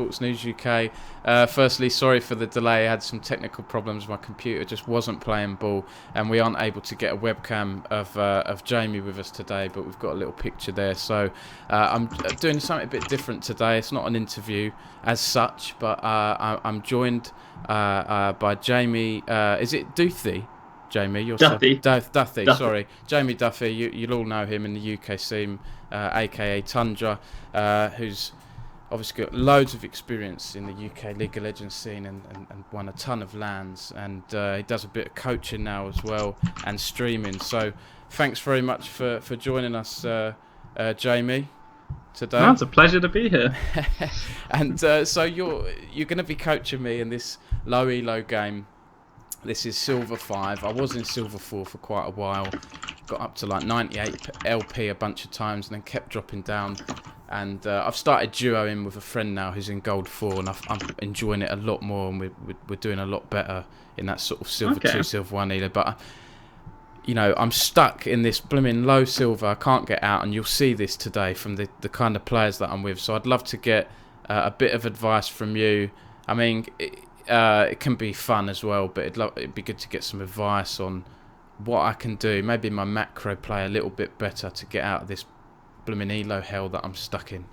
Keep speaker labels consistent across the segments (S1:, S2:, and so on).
S1: Esports News UK. Firstly, sorry for the delay. I had some technical problems. My computer just wasn't playing ball, and we aren't able to get a webcam of Jamie with us today, but we've got a little picture there. So I'm doing something a bit different today. It's not an interview as such, but I'm joined by Jamie. Is it Duthie? Jamie, you're
S2: Duthie.
S1: Duthie, sorry. Jamie Duthie, you'll all know him in the UK scene, aka Tundra, who's obviously got loads of experience in the UK League of Legends scene and won a ton of LANs, and he does a bit of coaching now as well and streaming. So thanks very much for joining us, Jamie, today.
S2: No, it's a pleasure to be here.
S1: And so you're going to be coaching me in this low elo game. This is Silver 5. I was in Silver 4 for quite a while. Got up to like 98 LP a bunch of times and then kept dropping down. And I've started duoing with a friend now who's in Gold 4, and I'm enjoying it a lot more, and we're doing a lot better in that sort of Silver 2, Silver 1 elo. But, you know, I'm stuck in this blooming low silver. I can't get out, and you'll see this today from the kind of players that I'm with. So I'd love to get a bit of advice from you. I mean... it can be fun as well, but it'd be good to get some advice on what I can do. Maybe my macro play a little bit better to get out of this blooming elo hell that I'm stuck in.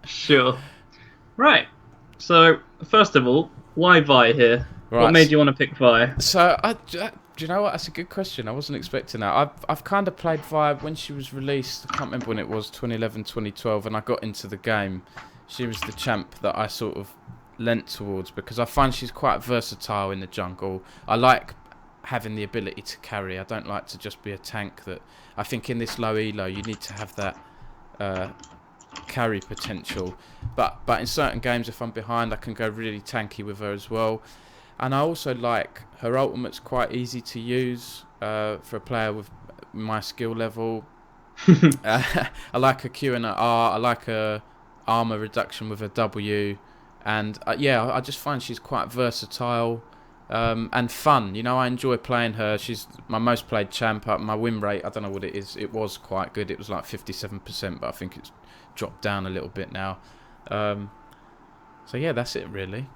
S2: Sure. Right. So, first of all, why Vi here? Right. What made you want to pick Vi?
S1: So, do you know what? That's a good question. I wasn't expecting that. I've kind of played Vi when she was released. I can't remember when it was, 2011, 2012, and I got into the game. She was the champ that I sort of lent towards because I find she's quite versatile in the jungle. I like having the ability to carry. I don't like to just be a tank. That I think in this low elo you need to have that carry potential. But in certain games, if I'm behind, I can go really tanky with her as well. And I also like her ultimate's quite easy to use for a player with my skill level. I like her Q and her R. I like her armor reduction with her W. And yeah, I just find she's quite versatile and fun. You know, I enjoy playing her. She's my most played champ. My win rate, I don't know what it is. It was quite good. It was like 57%, but I think it's dropped down a little bit now. So yeah, that's it really.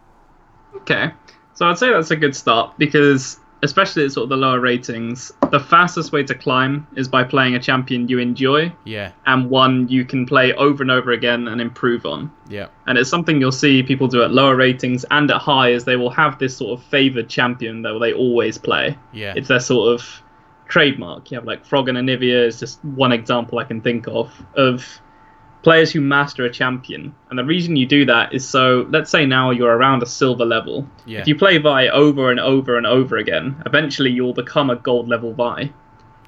S2: Okay. So I'd say that's a good start because, especially at sort of the lower ratings, the fastest way to climb is by playing a champion you enjoy.
S1: Yeah. And
S2: one you can play over and over again and improve on.
S1: Yeah.
S2: And it's something you'll see people do at lower ratings and at high, is they will have this sort of favoured champion that they always play.
S1: Yeah.
S2: It's their sort of trademark. You have like Frog and Anivia is just one example I can think of players who master a champion. And the reason you do that is so, let's say now you're around a silver level.
S1: Yeah.
S2: If you play Vi over and over and over again, eventually you'll become a gold level Vi.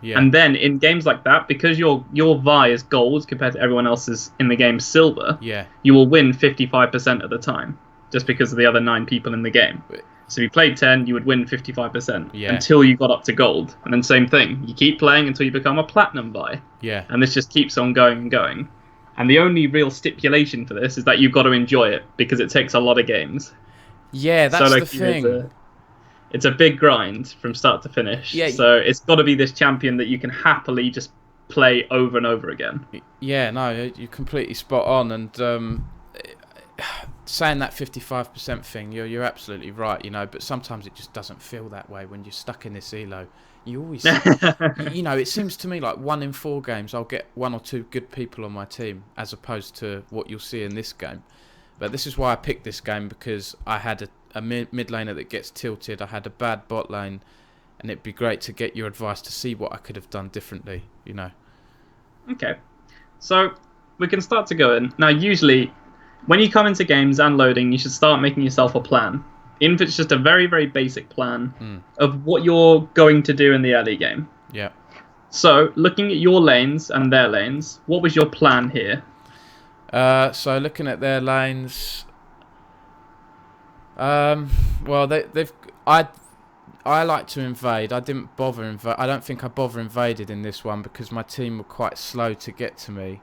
S2: Yeah. And then in games like that, because your Vi is gold compared to everyone else's in the game silver,
S1: yeah,
S2: you will win 55% of the time, just because of the other 9 people in the game. So if you played 10, you would win 55% until you got up to gold. And then same thing, you keep playing until you become a platinum Vi.
S1: Yeah.
S2: And this just keeps on going and going. And the only real stipulation for this is that you've got to enjoy it, because it takes a lot of games.
S1: Yeah, that's the thing.
S2: It's a big grind from start to finish. Yeah. So it's got to be this champion that you can happily just play over and over again.
S1: Yeah, no, you're completely spot on. And saying that 55% thing, you're absolutely right, you know, but sometimes it just doesn't feel that way when you're stuck in this elo. You always, you know, it seems to me like 1 in 4 games I'll get 1 or 2 good people on my team, as opposed to what you'll see in this game. But this is why I picked this game, because I had a mid laner that gets tilted. I had a bad bot lane, and it'd be great to get your advice to see what I could have done differently, you know.
S2: Okay, so we can start to go in. Now, usually, when you come into games and loading, you should start making yourself a plan. Even if it's just a very, very basic plan of what you're going to do in the early game.
S1: Yeah.
S2: So, looking at your lanes and their lanes, what was your plan here?
S1: So looking at their lanes, well, I like to invade. I didn't bother invade. I don't think I invaded in this one because my team were quite slow to get to me.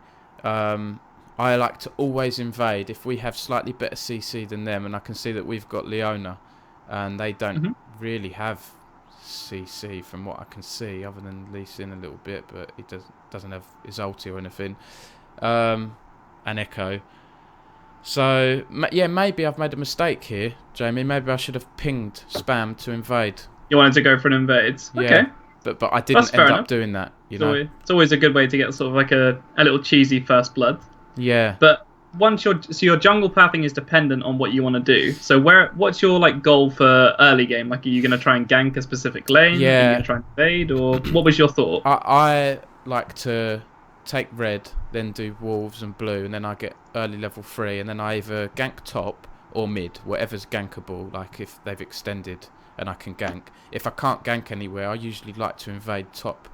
S1: I like to always invade if we have slightly better CC than them, and I can see that we've got Leona, and they don't really have CC from what I can see, other than Lee Sin a little bit, but he doesn't have his ulti or anything. And Echo. So, yeah, maybe I've made a mistake here, Jamie. Maybe I should have pinged spam to invade.
S2: You wanted to go for an invade.
S1: Yeah,
S2: Okay.
S1: but I
S2: That's
S1: didn't
S2: fair
S1: end
S2: enough.
S1: up doing that, you know?
S2: It's always a good way to get sort of like a little cheesy first blood.
S1: Yeah.
S2: But your jungle pathing is dependent on what you want to do. So what's your like goal for early game? Like, are you going to try and gank a specific lane?
S1: Yeah.
S2: Are you going to try and invade, or what was your thought?
S1: I like to take red, then do wolves and blue, and then I get early level 3, and then I either gank top or mid, whatever's gankable, like if they've extended and I can gank. If I can't gank anywhere, I usually like to invade top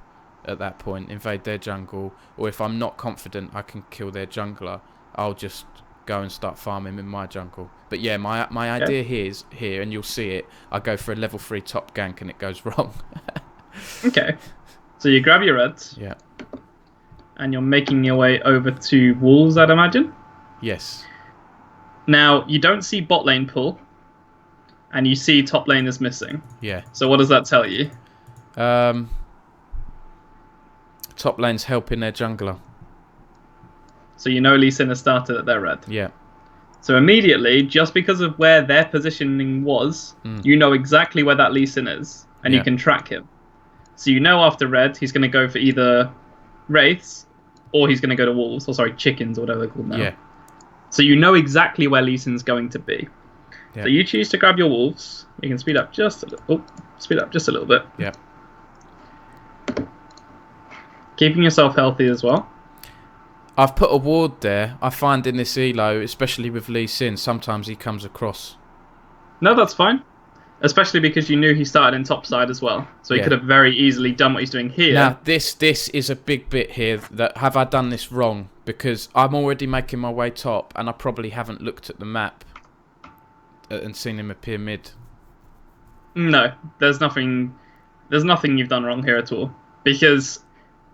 S1: at that point, invade their jungle, or if I'm not confident I can kill their jungler, I'll just go and start farming in my jungle. But yeah, my idea here, and you'll see it, I go for a level 3 top gank and it goes wrong.
S2: Okay. So you grab your reds.
S1: Yeah.
S2: And you're making your way over to wolves, I'd imagine.
S1: Yes.
S2: Now, you don't see bot lane pull, and you see top lane is missing.
S1: Yeah.
S2: So what does that tell you?
S1: Top lane's helping their jungler.
S2: So you know Lee Sin has started at their red.
S1: Yeah.
S2: So immediately, just because of where their positioning was, you know exactly where that Lee Sin is, and you can track him. So you know after red, he's going to go for either wraiths, or he's going to go to wolves, or sorry, chickens, or whatever they're called now.
S1: Yeah.
S2: So you know exactly where Lee Sin's going to be.
S1: Yeah.
S2: So you choose to grab your wolves. You can speed up just a little bit.
S1: Yeah.
S2: Keeping yourself healthy as well.
S1: I've put a ward there. I find in this elo, especially with Lee Sin, sometimes he comes across.
S2: No, that's fine. Especially because you knew he started in top side as well. So he could have very easily done what he's doing here.
S1: Now, this is a big bit here. That have I done this wrong? Because I'm already making my way top, and I probably haven't looked at the map and seen him appear mid.
S2: No, there's nothing you've done wrong here at all. Because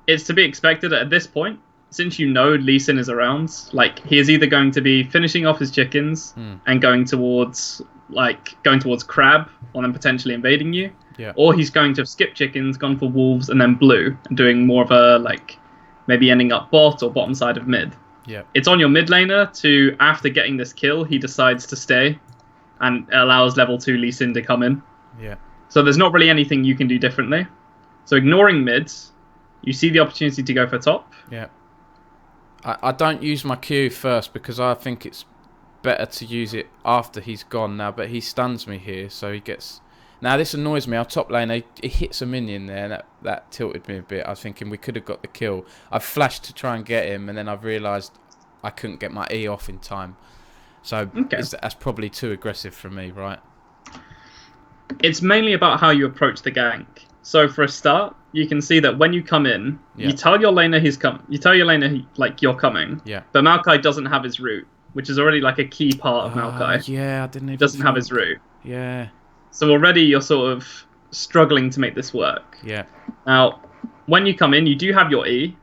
S2: it's to be expected at this point, since you know Lee Sin is around, like, he is either going to be finishing off his chickens and going towards crab, or then potentially invading you.
S1: Yeah.
S2: Or he's going to have skipped chickens, gone for wolves, and then blue, and doing more of a, like, maybe ending up bot or bottom side of mid.
S1: Yeah.
S2: It's on your mid laner to, after getting this kill, he decides to stay and allows level 2 Lee Sin to come in.
S1: Yeah.
S2: So there's not really anything you can do differently. So ignoring mids, you see the opportunity to go for top.
S1: Yeah. I don't use my Q first because I think it's better to use it after he's gone now, but he stuns me here, so he gets... Now this annoys me. Our top lane, he hits a minion there, and that tilted me a bit. I was thinking we could have got the kill. I flashed to try and get him, and then I've realised I couldn't get my E off in time. So that's probably too aggressive for me, right?
S2: It's mainly about how you approach the gank. So for a start, you can see that when you come in, you tell your laner you're coming.
S1: Yeah.
S2: But Maokai doesn't have his root, which is already like a key part of Maokai.
S1: Yeah, I didn't even...
S2: He doesn't have his root.
S1: Yeah.
S2: So already you're sort of struggling to make this work.
S1: Yeah.
S2: Now, when you come in, you do have your E.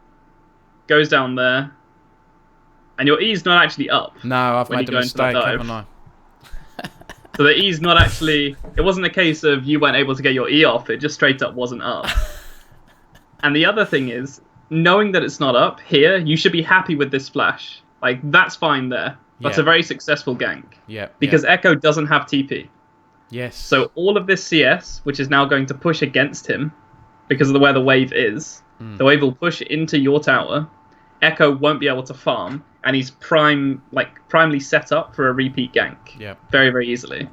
S2: Goes down there. And your E is not actually up.
S1: No, I've made a mistake, haven't I?
S2: So the E's not actually... It wasn't a case of you weren't able to get your E off. It just straight up wasn't up. And the other thing is, knowing that it's not up here, you should be happy with this flash. Like, that's fine there. That's a very successful gank.
S1: Yeah.
S2: Because Echo doesn't have TP.
S1: Yes.
S2: So all of this CS, which is now going to push against him, because of where the wave is, the wave will push into your tower. Echo won't be able to farm, and he's primely set up for a repeat gank.
S1: Yeah. Very,
S2: very easily.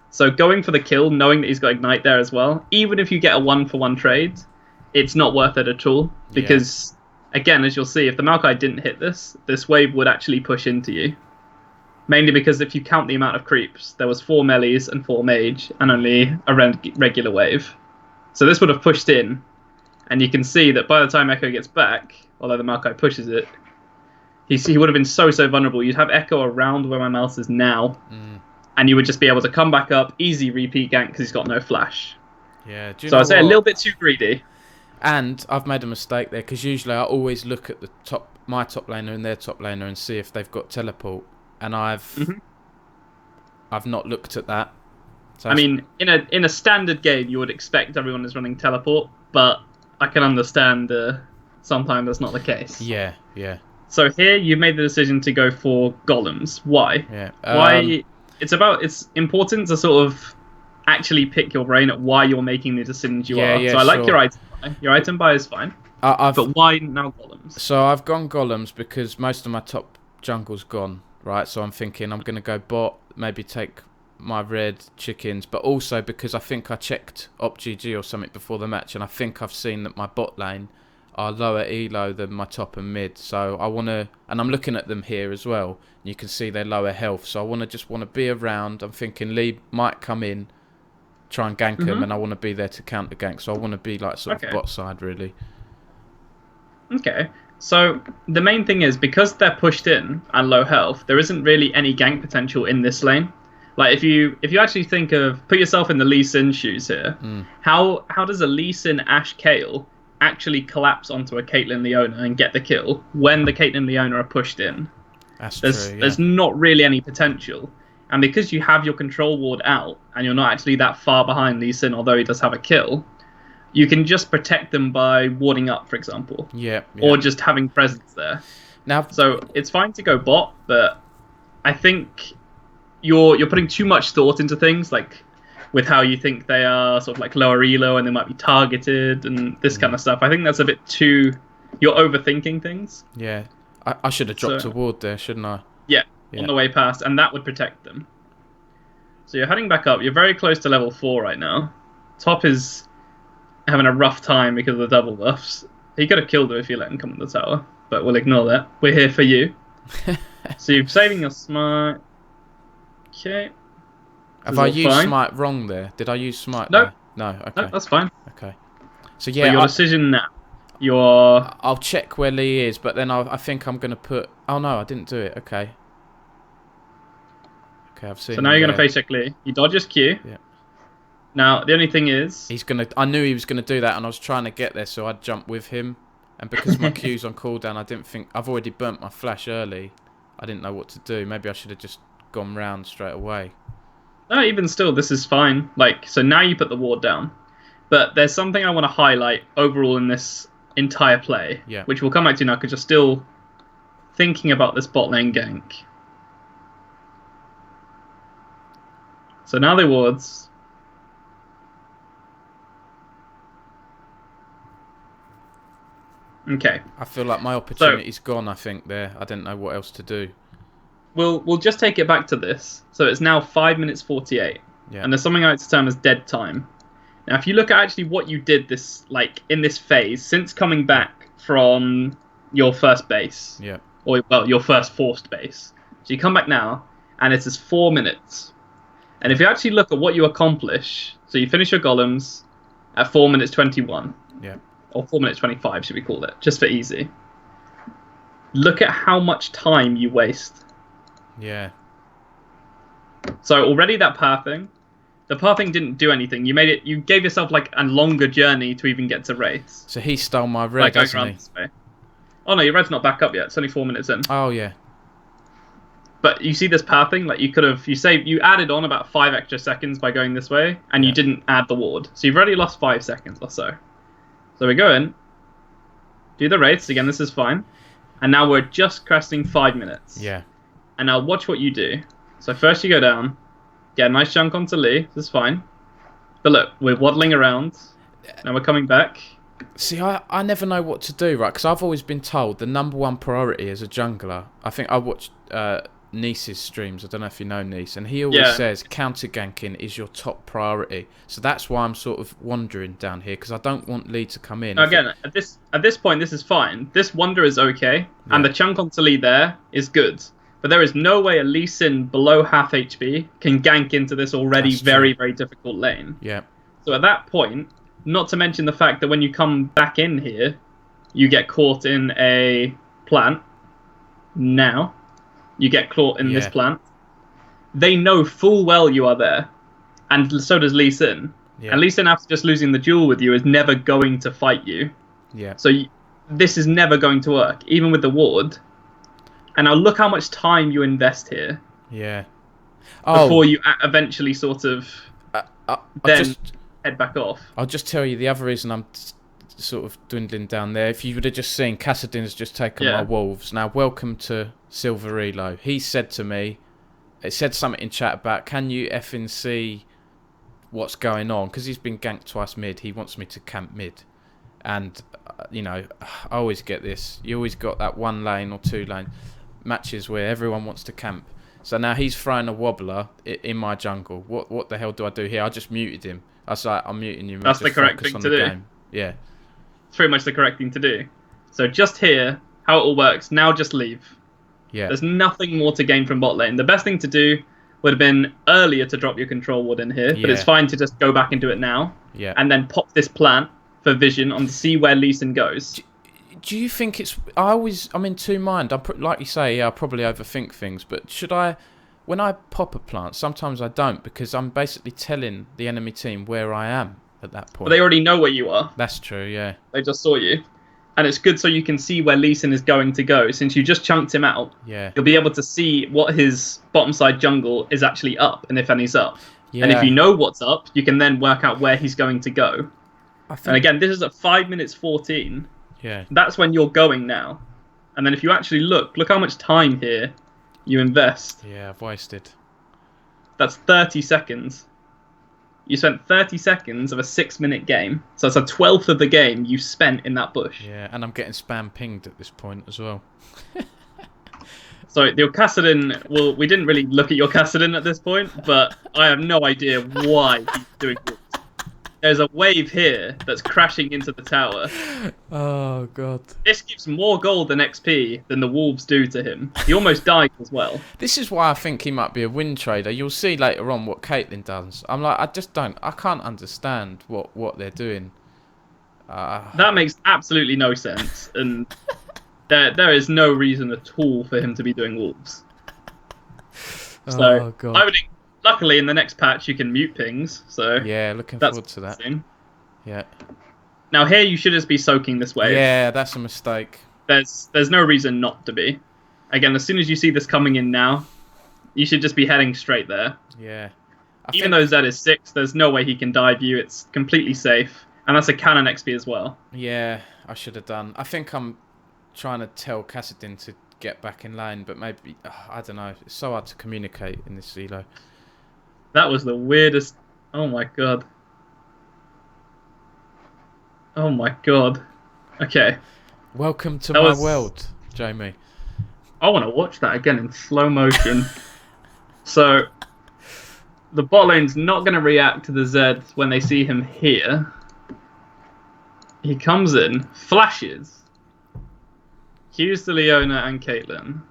S2: So going for the kill, knowing that he's got Ignite there as well, even if you get a 1-for-1 trade, it's not worth it at all. Because, again, as you'll see, if the Maokai didn't hit this wave would actually push into you. Mainly because if you count the amount of creeps, there was 4 melees and 4 mage, and only a regular wave. So this would have pushed in, and you can see that by the time Echo gets back, although the Maokai pushes it, he would have been so vulnerable. You'd have Echo around where my mouse is now, and you would just be able to come back up, easy repeat gank because he's got no flash.
S1: Yeah.
S2: So I'd say a little bit too greedy.
S1: And I've made a mistake there because usually I always look at my top laner and their top laner and see if they've got teleport, and I've not looked at that. So
S2: I mean, in a standard game, you would expect everyone is running teleport, but I can understand sometimes that's not the case.
S1: Yeah, yeah.
S2: So here you made the decision to go for golems. Why?
S1: Yeah.
S2: Why? It's important to sort of actually pick your brain at why you're making the decisions you
S1: Yeah,
S2: are.
S1: yeah,
S2: So I like your
S1: sure.
S2: item buy. Your item buy is fine.
S1: I've
S2: But why now golems?
S1: So I've gone golems because most of my top jungle's gone, right? So I'm thinking I'm gonna go bot, maybe take my red chickens, but also because I think I checked OpGG or something before the match, and I think I've seen that my bot lane are lower elo than my top and mid. So I wanna, and I'm looking at them here as well. And you can see they're lower health, so I wanna be around. I'm thinking Lee might come in, try and gank them, and I want to be there to counter gank. So I want to be like sort of bot side really.
S2: Okay. So the main thing is because they're pushed in and low health, there isn't really any gank potential in this lane. Like if you actually think of put yourself in the Lee Sin shoes here, how does a Lee Sin Ashe Kayle actually collapse onto a Caitlyn Leona and get the kill when the Caitlyn Leona are pushed in? There's not really any potential. And because you have your control ward out and you're not actually that far behind Lee Sin, although he does have a kill, you can just protect them by warding up, for example.
S1: Yeah.
S2: Or just having presence there.
S1: Now,
S2: so it's fine to go bot, but I think you're putting too much thought into things, like with how you think they are sort of like lower elo and they might be targeted and this kind of stuff. I think that's a bit too... You're overthinking things.
S1: Yeah. I should have dropped a ward there, shouldn't I?
S2: Yeah, on the way past, and that would protect them. So you're heading back up. You're very close to level 4 right now. Top is having a rough time because of the double buffs. He could have killed her if you let him come on the tower, but we'll ignore that. We're here for you. So you're saving your smite. Okay.
S1: Have I used smite wrong there? Did I use smite
S2: there?
S1: No, okay.
S2: No, that's fine.
S1: Okay. So yeah,
S2: so your decision now.
S1: I'll check where Lee is, but then I think I'm going to put... Oh no, I didn't do it. Okay. Okay, I've seen.
S2: So now you're going to face check Lee. You dodge his Q.
S1: Yeah.
S2: Now, the only thing is...
S1: I knew he was going to do that, and I was trying to get there, so I'd jump with him. And because my Q's on cooldown, I didn't think... I've already burnt my flash early. I didn't know what to do. Maybe I should have just gone round straight away.
S2: No, even still, this is fine. Like, so now you put the ward down. But there's something I want to highlight overall in this entire play, which we'll come back to now because you're still thinking about this bot lane gank. So now they wards. Okay.
S1: I feel like my opportunity's gone, I think, there. I didn't know what else to do.
S2: We'll just take it back to this. So it's now 5 minutes 48. Yeah. And there's something I like to term as dead time. Now, if you look at actually what you did this in this phase, since coming back from your first base, or well, your first forced base, so you come back now, and it is 4 minutes. And if you actually look at what you accomplish, so you finish your golems at 4 minutes 21, or 4 minutes 25, should we call it, just for easy. Look at how much time you waste.
S1: Yeah.
S2: So already that pathing. The pathing didn't do anything. You made it. You gave yourself like a longer journey to even get to Wraiths.
S1: So he stole my red, hasn't he?
S2: This way. Oh no, your red's not back up yet. It's only 4 minutes in.
S1: Oh yeah.
S2: But you see this pathing, like you could have, you added on about 5 extra seconds by going this way, and you didn't add the ward. So you've already lost 5 seconds or so. So we go in, do the Wraiths again. This is fine, and now we're just cresting 5 minutes.
S1: Yeah.
S2: And now watch what you do. So first you go down. Get a nice chunk onto Lee. This is fine. But look, we're waddling around. Now we're coming back.
S1: See, I never know what to do, right? Because I've always been told the #1 priority as a jungler. I think I watched Nice's streams. I don't know if you know Nice. And he always says counter ganking is your top priority. So that's why I'm sort of wandering down here. Because I don't want Lee to come in.
S2: Again, at this point, this is fine. This wander is okay. And the chunk onto Lee there is good. But there is no way a Lee Sin below half HP can gank into this already very, very difficult lane.
S1: Yeah.
S2: So at that point, not to mention the fact that when you come back in here, you get caught in a plant. Now, you get caught in this plant. They know full well you are there. And so does Lee Sin. Yeah. And Lee Sin, after just losing the duel with you, is never going to fight you.
S1: Yeah.
S2: So this is never going to work, even with the ward. And now look how much time you invest here.
S1: Yeah.
S2: Before you eventually sort of head back off.
S1: I'll just tell you the other reason I'm sort of dwindling down there. If you would have just seen, Kassadin's just taken
S2: Yeah.
S1: my wolves. Now, welcome to Silver Elo. He said to me, it said something in chat about, can you effing see what's going on? Because he's been ganked twice mid. He wants me to camp mid. And, you know, I always get this. You always got that 1 lane or 2 lane matches where everyone wants to camp. So now he's throwing a wobbler in my jungle. What the hell do I do here? I just muted him. I was like, I'm muting you.
S2: That's the correct thing to do.
S1: Game. Yeah.
S2: It's pretty much the correct thing to do. So just here, how it all works. Now just leave.
S1: Yeah.
S2: There's nothing more to gain from bot lane. The best thing to do would have been earlier to drop your control ward in here, but it's fine to just go back and do it now.
S1: Yeah.
S2: And then pop this plant for vision on to see where Lee Sin goes.
S1: Do you think it's... I'm in two mind. Like you say, yeah, I probably overthink things, but should I... When I pop a plant, sometimes I don't, because I'm basically telling the enemy team where I am at that point.
S2: But they already know where you are.
S1: That's true, yeah.
S2: They just saw you. And it's good so you can see where Lee Sin is going to go. Since you just chunked him out,
S1: yeah,
S2: you'll be able to see what his bottom side jungle is actually up, and if any's up.
S1: Yeah.
S2: And if you know what's up, you can then work out where he's going to go. And again, this is at 5 minutes 14.
S1: Yeah.
S2: That's when you're going now. And then if you actually look how much time here you invest.
S1: Yeah, I've wasted.
S2: That's 30 seconds. You spent 30 seconds of a 6-minute game. So it's a 12th of the game you spent in that bush.
S1: Yeah, and I'm getting spam pinged at this point as well.
S2: So your Kassadin, well, we didn't really look at your Kassadin at this point, but I have no idea why he's doing this. There's a wave here that's crashing into the tower.
S1: Oh, God.
S2: This gives more gold than XP than the wolves do to him. He almost died as well.
S1: This is why I think he might be a win trader. You'll see later on what Caitlyn does. I'm like, I can't understand what they're doing.
S2: That makes absolutely no sense, and there is no reason at all for him to be doing wolves. So,
S1: God.
S2: I would... Luckily, in the next patch, you can mute pings, so...
S1: Yeah, looking forward to that. Yeah.
S2: Now, here, you should just be soaking this wave.
S1: Yeah, that's a mistake.
S2: There's no reason not to be. Again, as soon as you see this coming in now, you should just be heading straight there.
S1: Yeah.
S2: Even though Zed is 6, there's no way he can dive you. It's completely safe. And that's a cannon XP as well.
S1: Yeah, I should have done. I think I'm trying to tell Kassadin to get back in lane, but maybe... I don't know. It's so hard to communicate in this elo.
S2: That was the weirdest... Oh my god. Oh my god. Okay.
S1: Welcome to my world, Jamie.
S2: I want to watch that again in slow motion. So, the bot lane's not going to react to the Zed when they see him here. He comes in, flashes, cues the Leona and Caitlyn,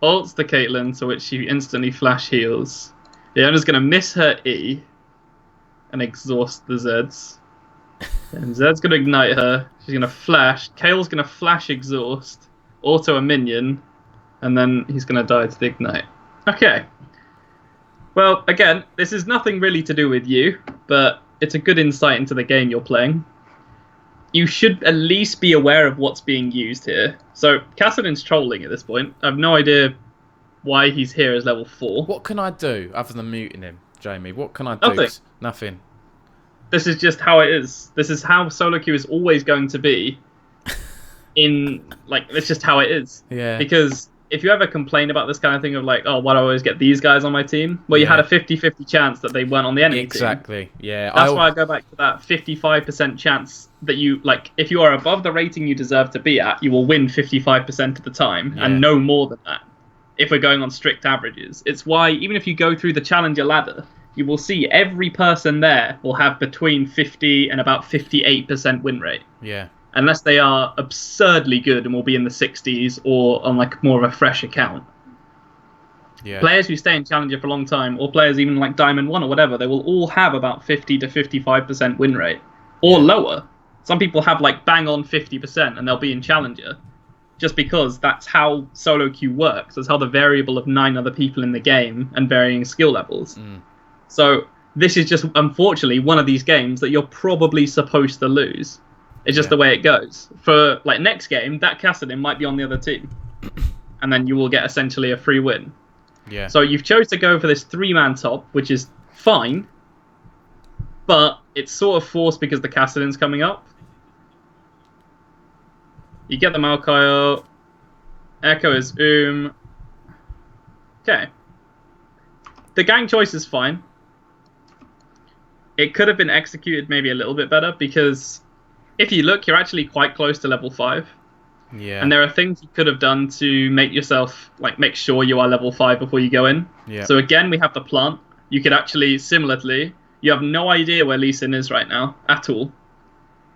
S2: ults the Caitlyn, to which she instantly flash heals. Leona's going to miss her E and exhaust the Zeds. And Zed's going to ignite her. She's going to flash. Kale's going to flash exhaust, auto a minion, and then he's going to die to the ignite. Okay. Well, again, this is nothing really to do with you, but it's a good insight into the game you're playing. You should at least be aware of what's being used here. So, Kassadin's trolling at this point. I have no idea why he's here as level 4.
S1: What can I do other than muting him, Jamie? What can I do?
S2: Nothing.
S1: Nothing.
S2: This is just how it is. This is how solo queue is always going to be. It's just how it is.
S1: Yeah.
S2: Because if you ever complain about this kind of thing of like, oh, why do I always get these guys on my team? Well, you had a 50-50 chance that they weren't on the enemy team.
S1: Exactly, yeah.
S2: That's why I go back to that 55% chance that you, like, if you are above the rating you deserve to be at, you will win 55% of the time, and no more than that, if we're going on strict averages. It's why, even if you go through the Challenger ladder, you will see every person there will have between 50 and about 58% win rate.
S1: Yeah.
S2: Unless they are absurdly good and will be in the 60s or on like more of a fresh account. Yeah. Players who stay in Challenger for a long time, or players even like Diamond 1 or whatever, they will all have about 50 to 55% win rate. Or lower. Some people have like bang on 50% and they'll be in Challenger. Just because that's how solo queue works. That's how the variable of 9 other people in the game and varying skill levels. So this is just, unfortunately, one of these games that you're probably supposed to lose. It's just the way it goes. For like next game, that Kassadin might be on the other team. And then you will get essentially a free win.
S1: Yeah.
S2: So you've chose to go for this 3-man top, which is fine. But it's sort of forced because the Kassadin's coming up. You get the Maokai. Echo is Okay. The gang choice is fine. It could have been executed maybe a little bit better because if you look, you're actually quite close to level 5.
S1: Yeah.
S2: And there are things you could have done to make yourself, like, make sure you are level 5 before you go in.
S1: Yeah.
S2: So again, we have the plant. You could actually, similarly, you have no idea where Lee Sin is right now at all.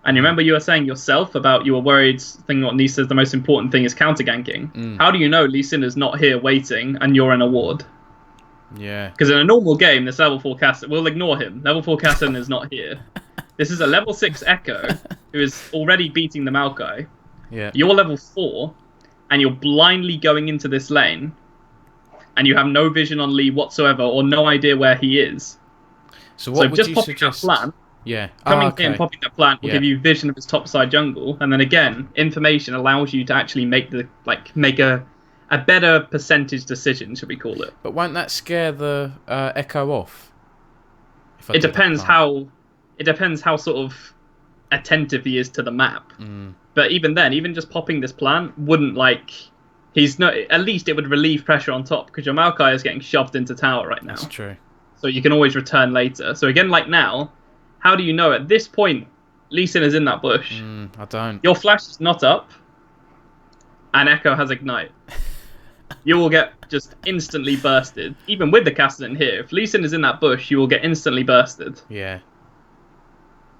S2: And you remember you were saying yourself about you were worried, thinking what Lee says the most important thing is counter ganking. How do you know Lee Sin is not here waiting and you're in a ward?
S1: Yeah.
S2: Because in a normal game, this level 4 Cassin, we'll ignore him. Level 4 Cassin is not here. This is a level 6 Echo who is already beating the Maokai.
S1: Yeah.
S2: You're level 4, and you're blindly going into this lane, and you have no vision on Lee whatsoever, or no idea where he is.
S1: So what would
S2: just
S1: you
S2: popping
S1: suggest?
S2: That plant,
S1: yeah.
S2: Coming in, popping that plant will give you vision of his topside jungle, and then again, information allows you to actually make a better percentage decision, should we call it?
S1: But won't that scare the Echo off?
S2: It depends how sort of attentive he is to the map. But even then, even just popping this plant wouldn't at least it would relieve pressure on top because your Maokai is getting shoved into tower right now.
S1: That's true.
S2: So you can always return later. So again, like now, how do you know at this point Lee Sin is in that bush?
S1: I don't.
S2: Your flash is not up, and Echo has ignite. You will get just instantly bursted. Even with the Cassidon here, if Lee Sin is in that bush, you will get instantly bursted.
S1: Yeah.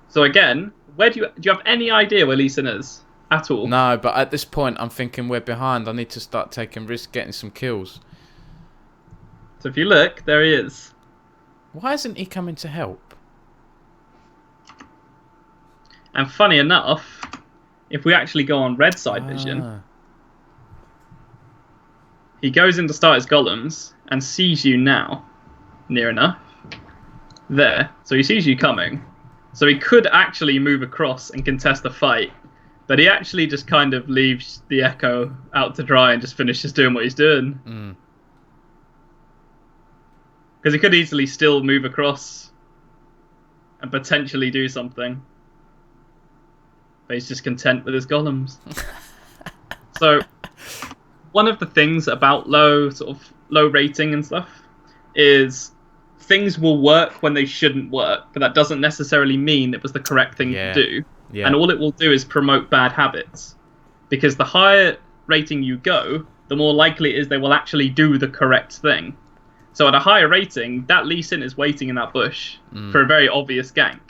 S2: So again, do you have any idea where Lee Sin is at all?
S1: No, but at this point, I'm thinking we're behind. I need to start taking risks, getting some kills.
S2: So if you look, there he is.
S1: Why isn't he coming to help?
S2: And funny enough, if we actually go on red side vision, he goes in to start his golems and sees you now, near enough. There. So he sees you coming. So he could actually move across and contest the fight, but he actually just kind of leaves the Echo out to dry and just finishes doing what he's doing. Because he could easily still move across and potentially do something. But he's just content with his golems. So, one of the things about low rating and stuff is things will work when they shouldn't work, but that doesn't necessarily mean it was the correct thing to do. Yeah. And all it will do is promote bad habits. Because the higher rating you go, the more likely it is they will actually do the correct thing. So at a higher rating, that Lee Sin is waiting in that bush for a very obvious gank.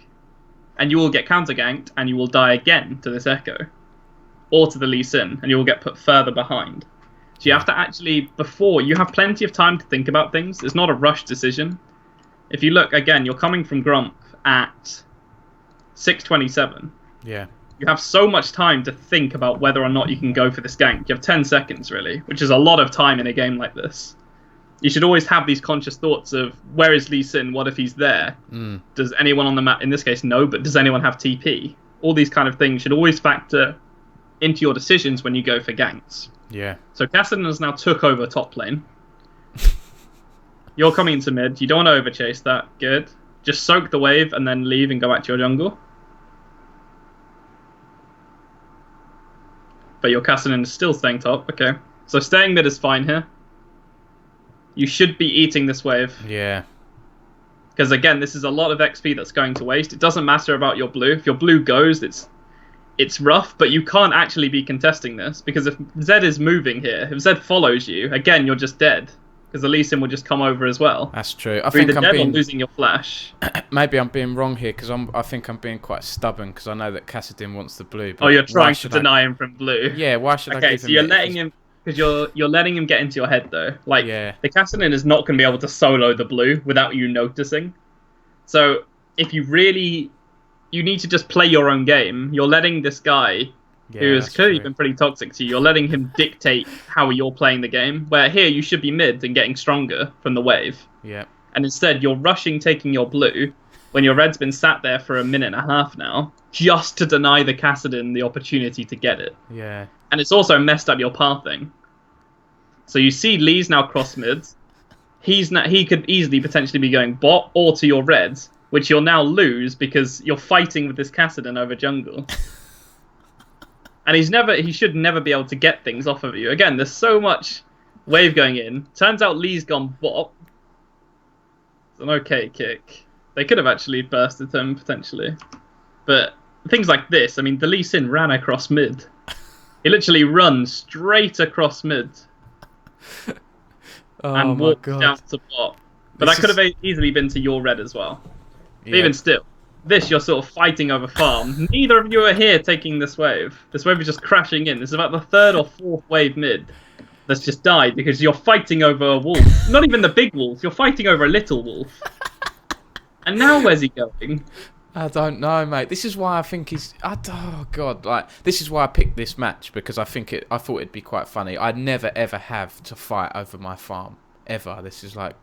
S2: And you will get counter-ganked, and you will die again to this Echo. Or to the Lee Sin, and you will get put further behind. So you have to actually, you have plenty of time to think about things. It's not a rushed decision. If you look, again, you're coming from Grump at 6:27.
S1: Yeah.
S2: You have so much time to think about whether or not you can go for this gank. You have 10 seconds, really, which is a lot of time in a game like this. You should always have these conscious thoughts of, where is Lee Sin? What if he's there? Does anyone on the map, in this case, no, but does anyone have TP? All these kind of things should always factor into your decisions when you go for ganks.
S1: Yeah.
S2: So Cassidon has now took over top lane. You're coming into mid. You don't want to overchase that. Good. Just soak the wave and then leave and go back to your jungle. But your Cassidon is still staying top. Okay. So staying mid is fine here. You should be eating this wave.
S1: Yeah.
S2: Because again, this is a lot of XP that's going to waste. It doesn't matter about your blue. If your blue goes, it's rough, but you can't actually be contesting this. Because if Zed is moving here, if Zed follows you, again, you're just dead. Because the Lee Sin will just come over as well.
S1: That's true. I think I'm
S2: losing your flash.
S1: Maybe I'm being wrong here because I think I'm being quite stubborn because I know that Cassidon wants the blue.
S2: But you're trying to deny him from blue.
S1: Yeah, why should I give him?
S2: Okay, so you're letting him, because you're letting him get into your head though. Like the Cassidon is not going to be able to solo the blue without you noticing. So if you need to just play your own game. You're letting this guy, who has clearly been pretty toxic to you, you're letting him dictate how you're playing the game. Where here you should be mid and getting stronger from the wave.
S1: Yeah.
S2: And instead you're rushing taking your blue when your red's been sat there for a minute and a half now, just to deny the Cassidon the opportunity to get it.
S1: Yeah.
S2: And it's also messed up your pathing. So you see Lee's now cross mids. He could easily potentially be going bot or to your reds, which you'll now lose because you're fighting with this Cassidon over jungle. And he should never be able to get things off of you. Again, there's so much wave going in. Turns out Lee's gone bot. It's an okay kick. They could have actually bursted him, potentially. But things like this, I mean, the Lee Sin ran across mid. He literally runs straight across mid. And walked down to bot. But that could have easily been to your red as well. Yeah. But even still, this, you're sort of fighting over farm. Neither of you are here taking this wave. This wave is just crashing in. This is about the 3rd or 4th wave mid that's just died because you're fighting over a wolf. Not even the big wolf. You're fighting over a little wolf. And now where's he going?
S1: I don't know, mate. This is why I think he's... Oh, God. Like, this is why I picked this match, because I thought it'd be quite funny. I'd never, ever have to fight over my farm. Ever. This is like...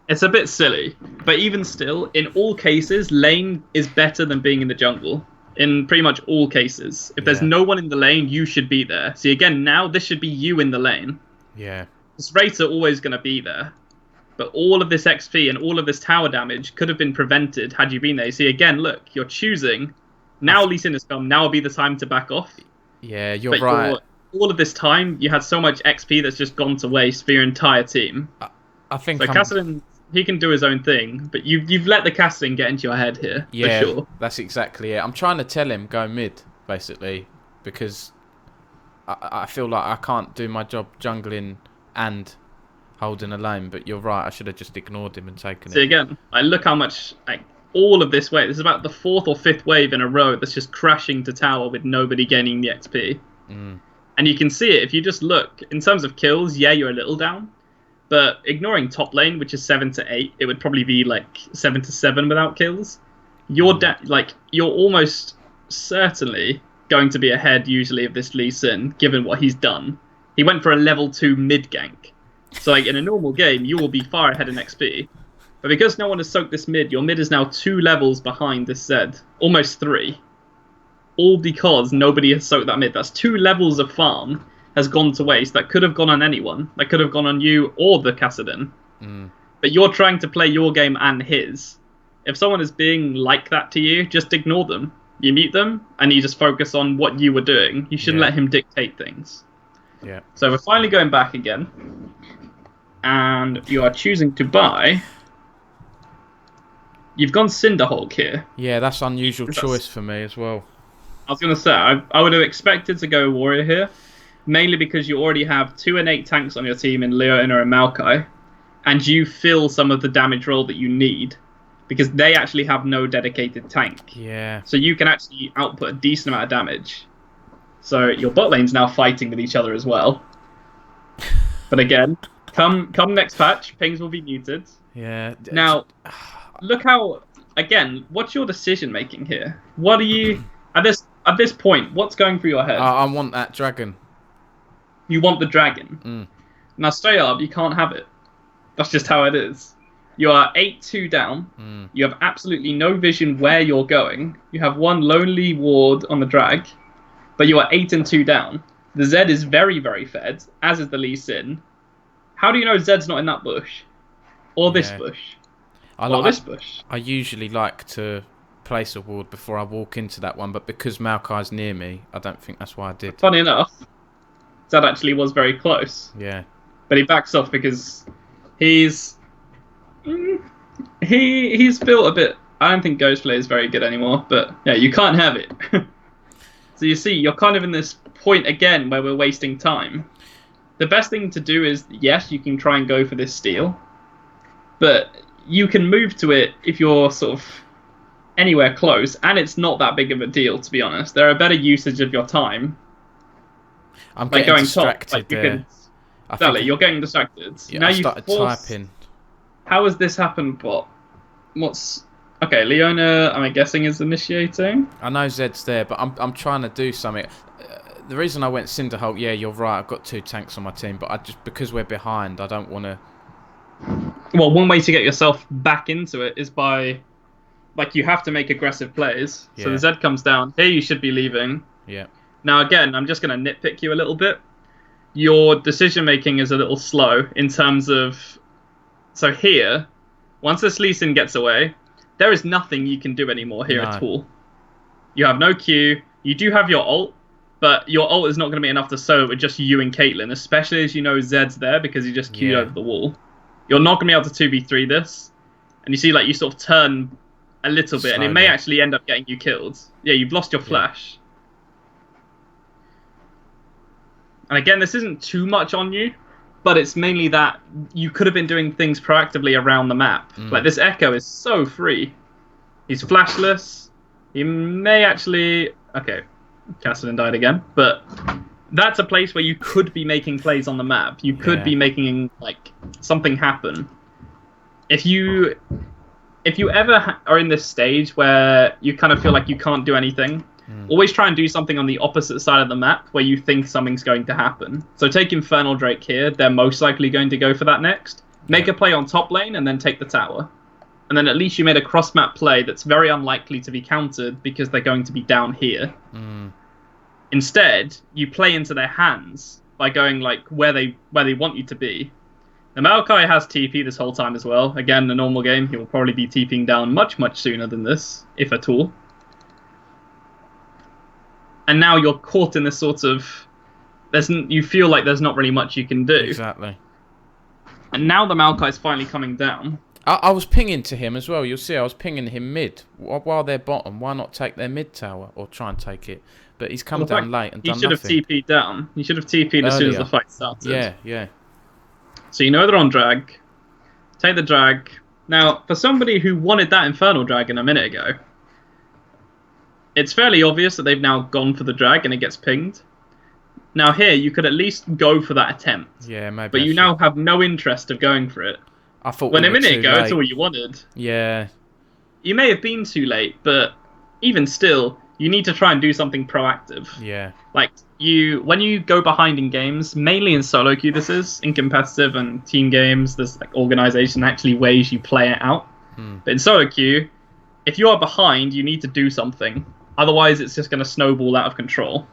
S2: It's a bit silly. But even still, in all cases, lane is better than being in the jungle. In pretty much all cases. If there's no one in the lane, you should be there. See, again, now this should be you in the lane.
S1: Yeah.
S2: This rates are always going to be there. But all of this XP and all of this tower damage could have been prevented had you been there. You see, again, look, you're choosing. Now Lee Sin has come. Now will be the time to back off.
S1: Yeah, you're right.
S2: All of this time, you had so much XP that's just gone to waste for your entire team.
S1: I think
S2: so. Cassidy, he can do his own thing, but you've let the Cassidy get into your head here.
S1: Yeah,
S2: for sure.
S1: That's exactly it. I'm trying to tell him go mid, basically, because I feel like I can't do my job jungling and holding a lane, but you're right, I should have just ignored him and taken it.
S2: See, again, look how much, all of this wave, this is about the 4th or 5th wave in a row that's just crashing to tower with nobody gaining the XP. And you can see it, if you just look, in terms of kills, yeah, you're a little down, but ignoring top lane, which is 7 to 8, it would probably be like 7 to 7 without kills. You're almost certainly going to be ahead, usually, of this Lee Sin, given what he's done. He went for a level 2 mid gank. So in a normal game, you will be far ahead in XP. But because no one has soaked this mid, your mid is now 2 levels behind this Zed. Almost 3. All because nobody has soaked that mid. That's 2 levels of farm has gone to waste. That could have gone on anyone. That could have gone on you or the Kassadin. But you're trying to play your game and his. If someone is being like that to you, just ignore them. You mute them, and you just focus on what you were doing. You shouldn't let him dictate things.
S1: Yeah.
S2: So we're finally going back again. And you are choosing to buy. You've gone Cinderhulk here.
S1: Yeah, that's an unusual choice for me as well.
S2: I was going to say, I would have expected to go Warrior here, mainly because you already have 2 and 8 tanks on your team in Leona and Maokai, and you fill some of the damage roll that you need, because they actually have no dedicated tank.
S1: Yeah.
S2: So you can actually output a decent amount of damage. So your bot lane's now fighting with each other as well. But again... Come next patch, pings will be muted.
S1: Yeah.
S2: Now, look how, again, what's your decision making here? What are you, at this point, what's going through your head?
S1: I want that dragon.
S2: You want the dragon. Now, straight up, you can't have it. That's just how it is. You are 8-2 down. You have absolutely no vision where you're going. You have one lonely ward on the drag, but you are 8-2 down. The Zed is very, very fed, as is the Lee Sin. How do you know Zed's not in that bush? Or this bush? Or this bush?
S1: I usually like to place a ward before I walk into that one, but because Maokai's near me, I don't think that's why I did.
S2: Funny enough, Zed actually was very close.
S1: Yeah.
S2: But he backs off because he's built a bit... I don't think Ghostplay is very good anymore, but yeah, you can't have it. So you see, you're kind of in this point again where we're wasting time. The best thing to do is, yes, you can try and go for this steal, but you can move to it if you're sort of anywhere close, and it's not that big of a deal, to be honest. There are better usage of your time.
S1: I'm getting
S2: going
S1: distracted there.
S2: Exactly, you're getting distracted.
S1: Yeah,
S2: now
S1: I started typing.
S2: How has this happened, bot? Okay, Leona, I'm guessing, is initiating.
S1: I know Zed's there, but I'm trying to do something. The reason I went Cinderhulk, yeah, you're right. I've got 2 tanks on my team, but because we're behind, I don't want to.
S2: Well, one way to get yourself back into it is by, you have to make aggressive plays. Yeah. So the Zed comes down. Here you should be leaving.
S1: Yeah.
S2: Now again, I'm just going to nitpick you a little bit. Your decision making is a little slow in terms of. So here, once this Lee Sin gets away, there is nothing you can do anymore here at all. You have no Q. you do have your ult, but your ult is not going to be enough to solo with just you and Caitlyn, especially as you know Zed's there because he just queued over the wall. You're not going to be able to 2v3 this. And you see, like, you sort of turn a little bit, and it may actually end up getting you killed. Yeah, you've lost your flash. And again, this isn't too much on you, but it's mainly that you could have been doing things proactively around the map. Like, this Echo is so free. He's flashless. He may actually... Okay, Cassidy died again. But that's a place where you could be making plays on the map. You could be making, like, something happen. If you ever are in this stage where you kind of feel like you can't do anything, always try and do something on the opposite side of the map where you think something's going to happen. So take Infernal Drake here. They're most likely going to go for that next. Make a play on top lane and then take the tower. And then at least you made a cross-map play that's very unlikely to be countered because they're going to be down here. Instead, you play into their hands by going like where they want you to be. Now, Maokai has TP this whole time as well. Again, a normal game, he will probably be TPing down much, much sooner than this, if at all. And now you're caught in this sort of... you feel like there's not really much you can do.
S1: Exactly.
S2: And now the Maokai's finally coming down.
S1: I was pinging to him as well. You'll see I was pinging him mid. While they're bottom, why not take their mid tower or try and take it? But he's come down late and done nothing.
S2: He should have TP'd down. He should have TP'd as soon as the fight started.
S1: Yeah.
S2: So you know they're on drag. Take the drag. Now, for somebody who wanted that Infernal Dragon a minute ago, it's fairly obvious that they've now gone for the drag and it gets pinged. Now here, you could at least go for that attempt.
S1: Yeah, maybe.
S2: But you now have no interest of going for it.
S1: I thought
S2: when a minute ago, it's all you wanted.
S1: Yeah.
S2: You may have been too late, but even still, you need to try and do something proactive.
S1: Yeah.
S2: Like, when you go behind in games, mainly in solo queue this is, in competitive and team games, there's like organization actually ways you play it out. But in solo queue, if you are behind, you need to do something. Otherwise, it's just going to snowball out of control.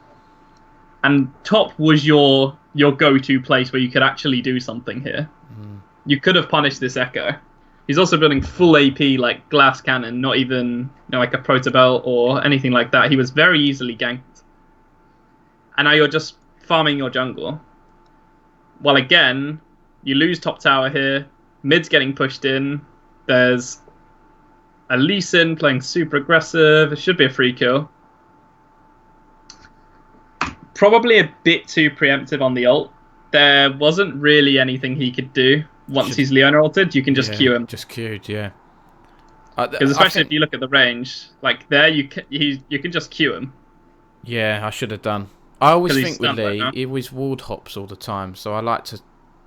S2: And top was your go-to place where you could actually do something here. You could have punished this Echo. He's also building full AP, like glass cannon, not even like a protobelt or anything like that. He was very easily ganked. And now you're just farming your jungle. Well, again, you lose top tower here. Mid's getting pushed in. There's a Lee Sin playing super aggressive. It should be a free kill. Probably a bit too preemptive on the ult. There wasn't really anything he could do. Once he's Leona ulted, you can just queue him.
S1: Just queued, yeah.
S2: Because especially if you look at the range, like there, you can just queue him.
S1: Yeah, I should have done. I always think with Lee, he always ward hops all the time, so I like to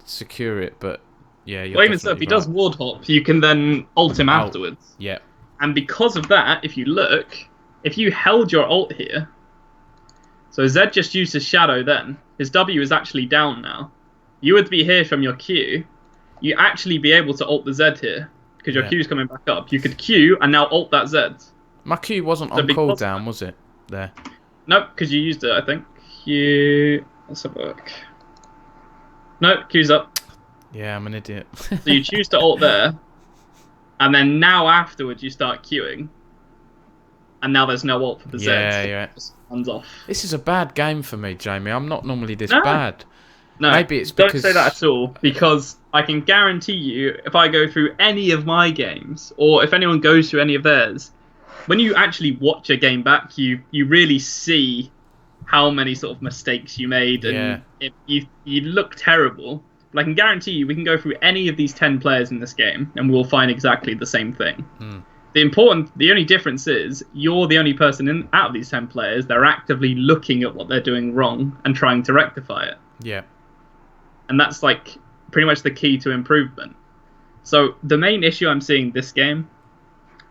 S1: secure it. But yeah, you're
S2: even so, if he does ward hop, you can then ult him afterwards.
S1: Yeah.
S2: And because of that, if you look, if you held your ult here, so Zed just used his shadow then. His W is actually down now. You would be here from your Q. You actually be able to ult the Z here because your Q is coming back up. You could Q and now ult that Z.
S1: My Q wasn't on cooldown, was it? There.
S2: Nope, because you used it, I think. Let's have a look. Nope, Q's up.
S1: Yeah, I'm an idiot.
S2: So you choose to ult there, and then now afterwards you start queuing. And now there's no ult for the Z.
S1: Yeah.
S2: It just runs off.
S1: This is a bad game for me, Jamie. I'm not normally this bad.
S2: No,
S1: maybe it's because...
S2: Don't say that at all, because I can guarantee you, if I go through any of my games, or if anyone goes through any of theirs, when you actually watch a game back, you really see how many sort of mistakes you made, and you look terrible. But I can guarantee you, we can go through any of these 10 players in this game, and we'll find exactly the same thing. The only difference is, you're the only person out of these 10 players that are actively looking at what they're doing wrong and trying to rectify it.
S1: Yeah.
S2: And that's like pretty much the key to improvement. So the main issue I'm seeing this game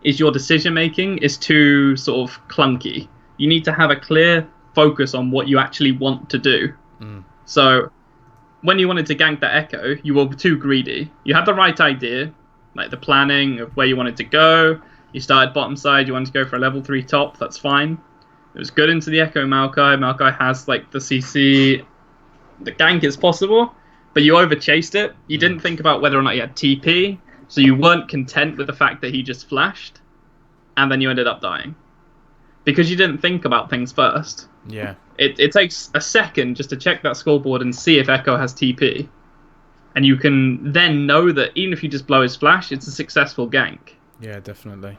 S2: is your decision making is too sort of clunky. You need to have a clear focus on what you actually want to do. So when you wanted to gank that Echo, you were too greedy. You had the right idea, like the planning of where you wanted to go. You started bottom side, you wanted to go for a level 3 top, that's fine. It was good into the Echo Maokai. Maokai has like the CC, the gank is possible. But you overchased it. You didn't think about whether or not you had TP, so you weren't content with the fact that he just flashed, and then you ended up dying. because you didn't think about things first.
S1: Yeah.
S2: It takes a second just to check that scoreboard and see if Echo has TP. And you can then know that even if you just blow his flash, it's a successful gank.
S1: Yeah, definitely.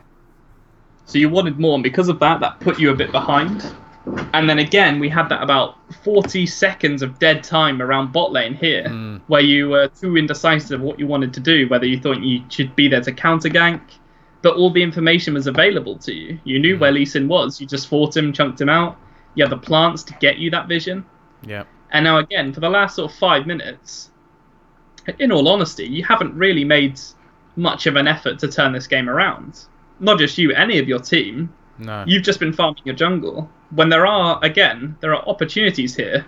S2: So you wanted more, and because of that, that put you a bit behind. And then again, we had that about 40 seconds of dead time around bot lane here, where you were too indecisive of what you wanted to do, whether you thought you should be there to counter gank, but all the information was available to you. You knew where Lee Sin was, you just fought him, chunked him out. You had the plants to get you that vision.
S1: Yeah.
S2: And now again, for the last sort of 5 minutes, in all honesty, you haven't really made much of an effort to turn this game around. Not just you, any of your team.
S1: No.
S2: You've just been farming your jungle. When there are opportunities here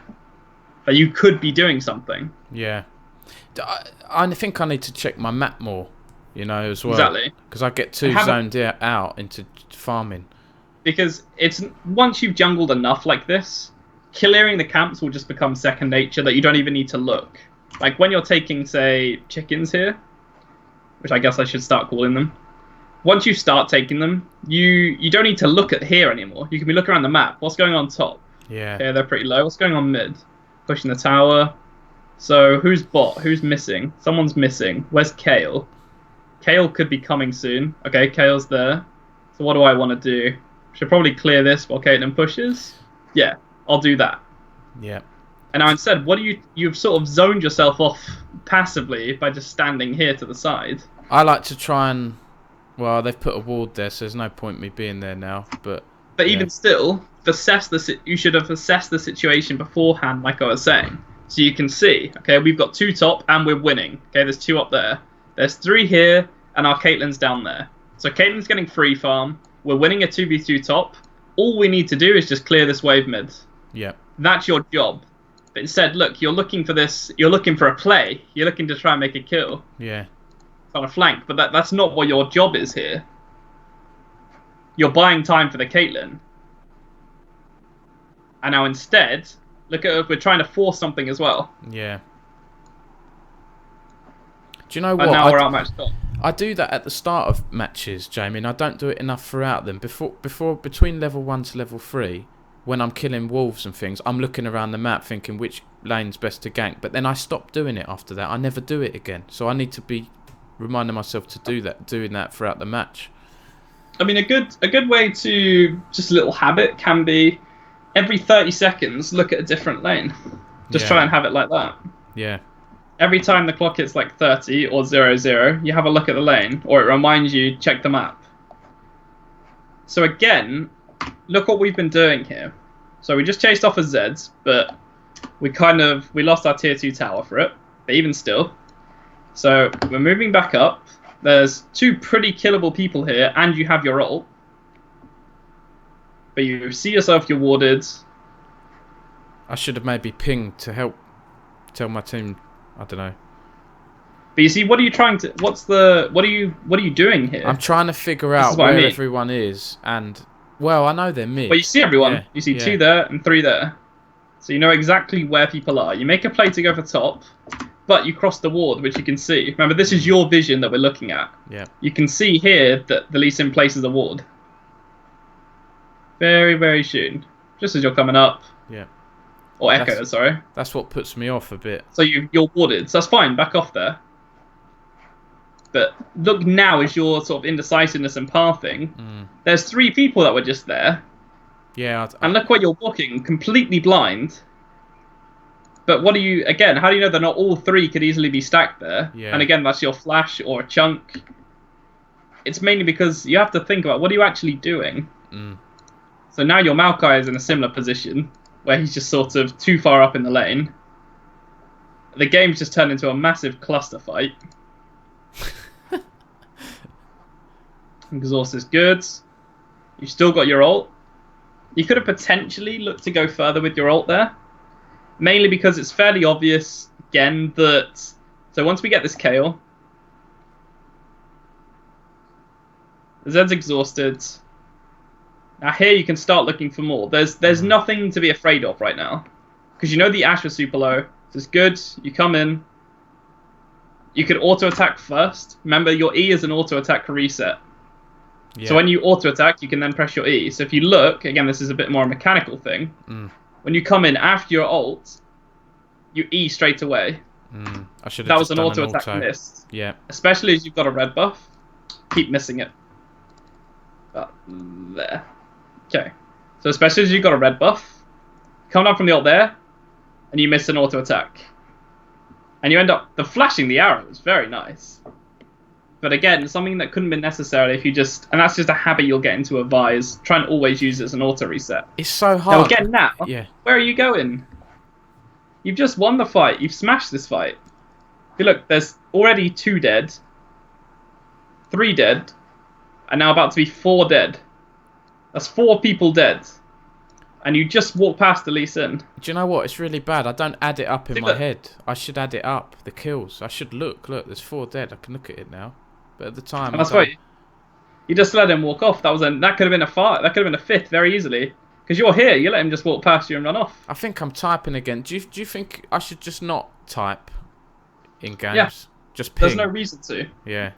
S2: that you could be doing something.
S1: Yeah. I think I need to check my map more, as well.
S2: Exactly.
S1: Because I get too zoned out into farming.
S2: Because it's once you've jungled enough like this, clearing the camps will just become second nature that you don't even need to look. Like when you're taking, say, chickens here, which I guess I should start calling them. Once you start taking them, you don't need to look at here anymore. You can be looking around the map. What's going on top?
S1: Yeah.
S2: Okay, they're pretty low. What's going on mid? Pushing the tower. So who's bot? Who's missing? Someone's missing. Where's Kale? Kale could be coming soon. Okay, Kale's there. So what do I want to do? Should probably clear this while Caitlyn pushes. Yeah, I'll do that.
S1: Yeah.
S2: And now instead, you've sort of zoned yourself off passively by just standing here to the side.
S1: I like to try and... Well, they've put a ward there, so there's no point me being there now. But
S2: even still, you should have assessed the situation beforehand, like I was saying. So you can see, okay, we've got 2 top and we're winning. Okay, there's 2 up there. There's 3 here, and our Caitlyn's down there. So Caitlyn's getting free farm. We're winning a 2v2 top. All we need to do is just clear this wave mid.
S1: Yeah.
S2: That's your job. But instead, look, you're looking for this. You're looking for a play. You're looking to try and make a kill.
S1: Yeah.
S2: On a flank, but that's not what your job is here. You're buying time for the Caitlyn. And now instead, look at we're trying to force something as well.
S1: Yeah. Do you know what?
S2: And now we're outmatched up.
S1: I do that at the start of matches, Jamie, and I don't do it enough throughout them. Between level 1 to level 3, when I'm killing wolves and things, I'm looking around the map thinking which lane's best to gank. But then I stop doing it after that. I never do it again. So I need to be reminding myself to doing that throughout the match.
S2: I mean, a good way to just a little habit can be every 30 seconds look at a different lane. Just try and have it like that.
S1: Yeah.
S2: Every time the clock hits like 30 or 00, you have a look at the lane, or it reminds you check the map. So again, look what we've been doing here. So we just chased off a Zeds, but we lost our tier 2 tower for it. But even still. So we're moving back up. There's 2 pretty killable people here, and you have your ult. But you see yourself, you're warded.
S1: I should have maybe pinged to help tell my team. I don't know.
S2: But you see, what are you trying to? What are you doing here?
S1: I'm trying to figure out where everyone is, and I know they're mid.
S2: Well, you see everyone.
S1: Yeah,
S2: you see 2 there and 3 there. So you know exactly where people are. You make a play to go for top. But you cross the ward, which you can see. Remember, this is your vision that we're looking at.
S1: Yeah. You
S2: can see here that the Lee Sin places a ward. Very, very soon. Just as you're coming up.
S1: Yeah.
S2: Or Echo, sorry.
S1: That's what puts me off a bit.
S2: So you're warded. So that's fine. Back off there. But look now as your sort of indecisiveness and pathing. There's 3 people that were just there.
S1: Yeah.
S2: And look where you're walking. Completely blind. But how do you know that not all 3 could easily be stacked there?
S1: Yeah.
S2: And again, that's your flash or a chunk. It's mainly because you have to think about what are you actually doing? So now your Maokai is in a similar position, where he's just sort of too far up in the lane. The game's just turned into a massive cluster fight. Exhaust is good. You've still got your ult. You could have potentially looked to go further with your ult there. Mainly because it's fairly obvious, again, that... So once we get this Kale... The Zed's exhausted. Now here you can start looking for more. There's nothing to be afraid of right now. Because you know the Ashe was super low. So it's good. You come in. You could auto-attack first. Remember, your E is an auto-attack reset.
S1: Yeah.
S2: So when you auto attack, you can then press your E. So if you look, again, this is a bit more a mechanical thing. When you come in after your ult, you E straight away.
S1: I should have
S2: That
S1: just
S2: was an
S1: done
S2: auto
S1: an
S2: attack
S1: auto.
S2: miss.
S1: Yeah.
S2: Especially as you've got a red buff. Keep missing it. There. Okay. So especially as you've got a red buff, come down from the ult there, and you miss an auto attack. And you end up... The flashing the arrow is very nice. But again, something that couldn't be necessary if you just... And that's just a habit you'll get into a Vise. Try and always use it as an auto reset.
S1: It's so hard.
S2: Now again, now,
S1: yeah.
S2: Where are you going? You've just won the fight. You've smashed this fight. Look, there's already 2 dead. 3 dead. And now about to be 4 dead. That's 4 people dead. And you just walk past the Lee Sin.
S1: Do you know what? It's really bad. I don't add it up in my
S2: look.
S1: head. I should add it up. The kills. I should look. Look, there's 4 dead. I can look at it now. But at the time,
S2: And that's why you just let him walk off. That could have been a fight. That could have been a 5th very easily. Because you're here. You let him just walk past you and run off.
S1: I think I'm typing again. Do you think I should just not type in games?
S2: Yeah.
S1: Just ping.
S2: There's no reason to.
S1: Yeah.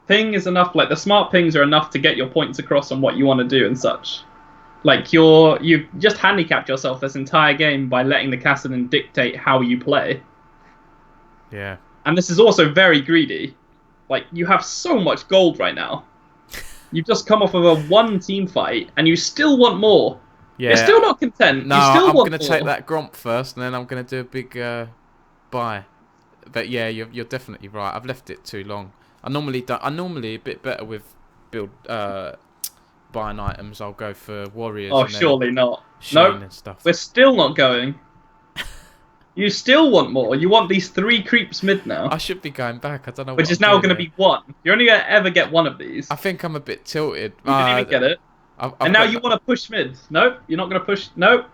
S2: Ping is enough. Like the smart pings are enough to get your points across on what you want to do and such. Like you've just handicapped yourself this entire game by letting the Kassadin dictate how you play.
S1: Yeah.
S2: And this is also very greedy. Like you have so much gold right now. You've just come off of a 1 team fight and you still want more.
S1: Yeah.
S2: You're still not content.
S1: No,
S2: you still
S1: I'm
S2: want
S1: going to
S2: more.
S1: take that Gromp first, and then I'm going to do a big buy. But yeah, you're definitely right. I've left it too long. I'm normally a bit better with build buying items. I'll go for warriors.
S2: Oh,
S1: and then
S2: surely not.
S1: Shane
S2: No,
S1: and stuff.
S2: we're still not going. You still want more. You want these 3 creeps mid now.
S1: I should be going back. I don't know.
S2: Which is now going to be 1. You're only going to ever get 1 of these.
S1: I think I'm a bit tilted.
S2: You didn't even get it. And now you want to push mid. No, you're not going to push. No.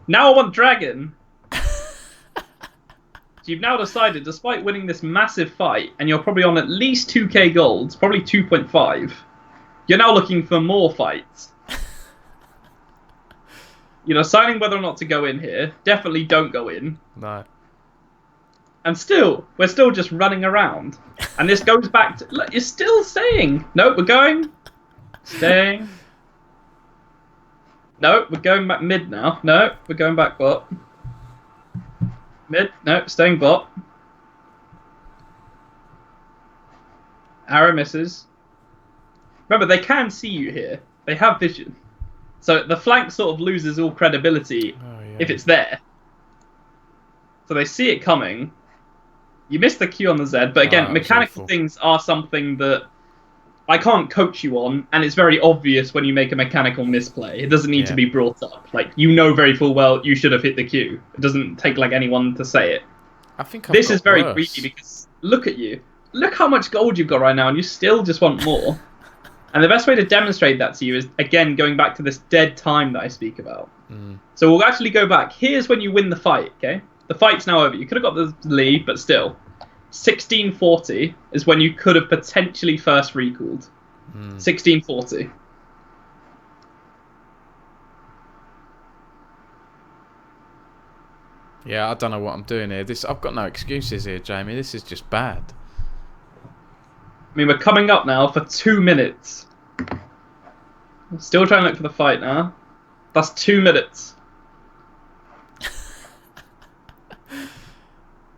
S2: Now I want dragon. So you've now decided, despite winning this massive fight, and you're probably on at least 2k golds, probably 2.5, you're now looking for more fights. You're deciding whether or not to go in here. Definitely don't go in.
S1: No.
S2: And still, we're still just running around. And this goes back to... Look, you're still saying... No, we're going... Staying. No, we're going back mid now. No, we're going back bot. Mid. No, staying bot. Arrow misses. Remember, they can see you here. They have vision. So the flank sort of loses all credibility if it's there. So they see it coming. You missed the Q on the Z, but again, mechanical things are something that I can't coach you on, and it's very obvious when you make a mechanical misplay. It doesn't need to be brought up. Like, you know very full well you should have hit the Q. It doesn't take like anyone to say it.
S1: I think
S2: this is very greedy because look at you. Look how much gold you've got right now, and you still just want more. And the best way to demonstrate that to you is, again, going back to this dead time that I speak about. So we'll actually go back. Here's when you win the fight, okay? The fight's now over. You could have got the lead, but still. 1640 is when you could have potentially first recalled. 1640.
S1: Yeah, I don't know what I'm doing here. I've got no excuses here, Jamie. This is just bad.
S2: I mean, we're coming up now for 2 minutes. Still trying to look for the fight now. That's 2 minutes.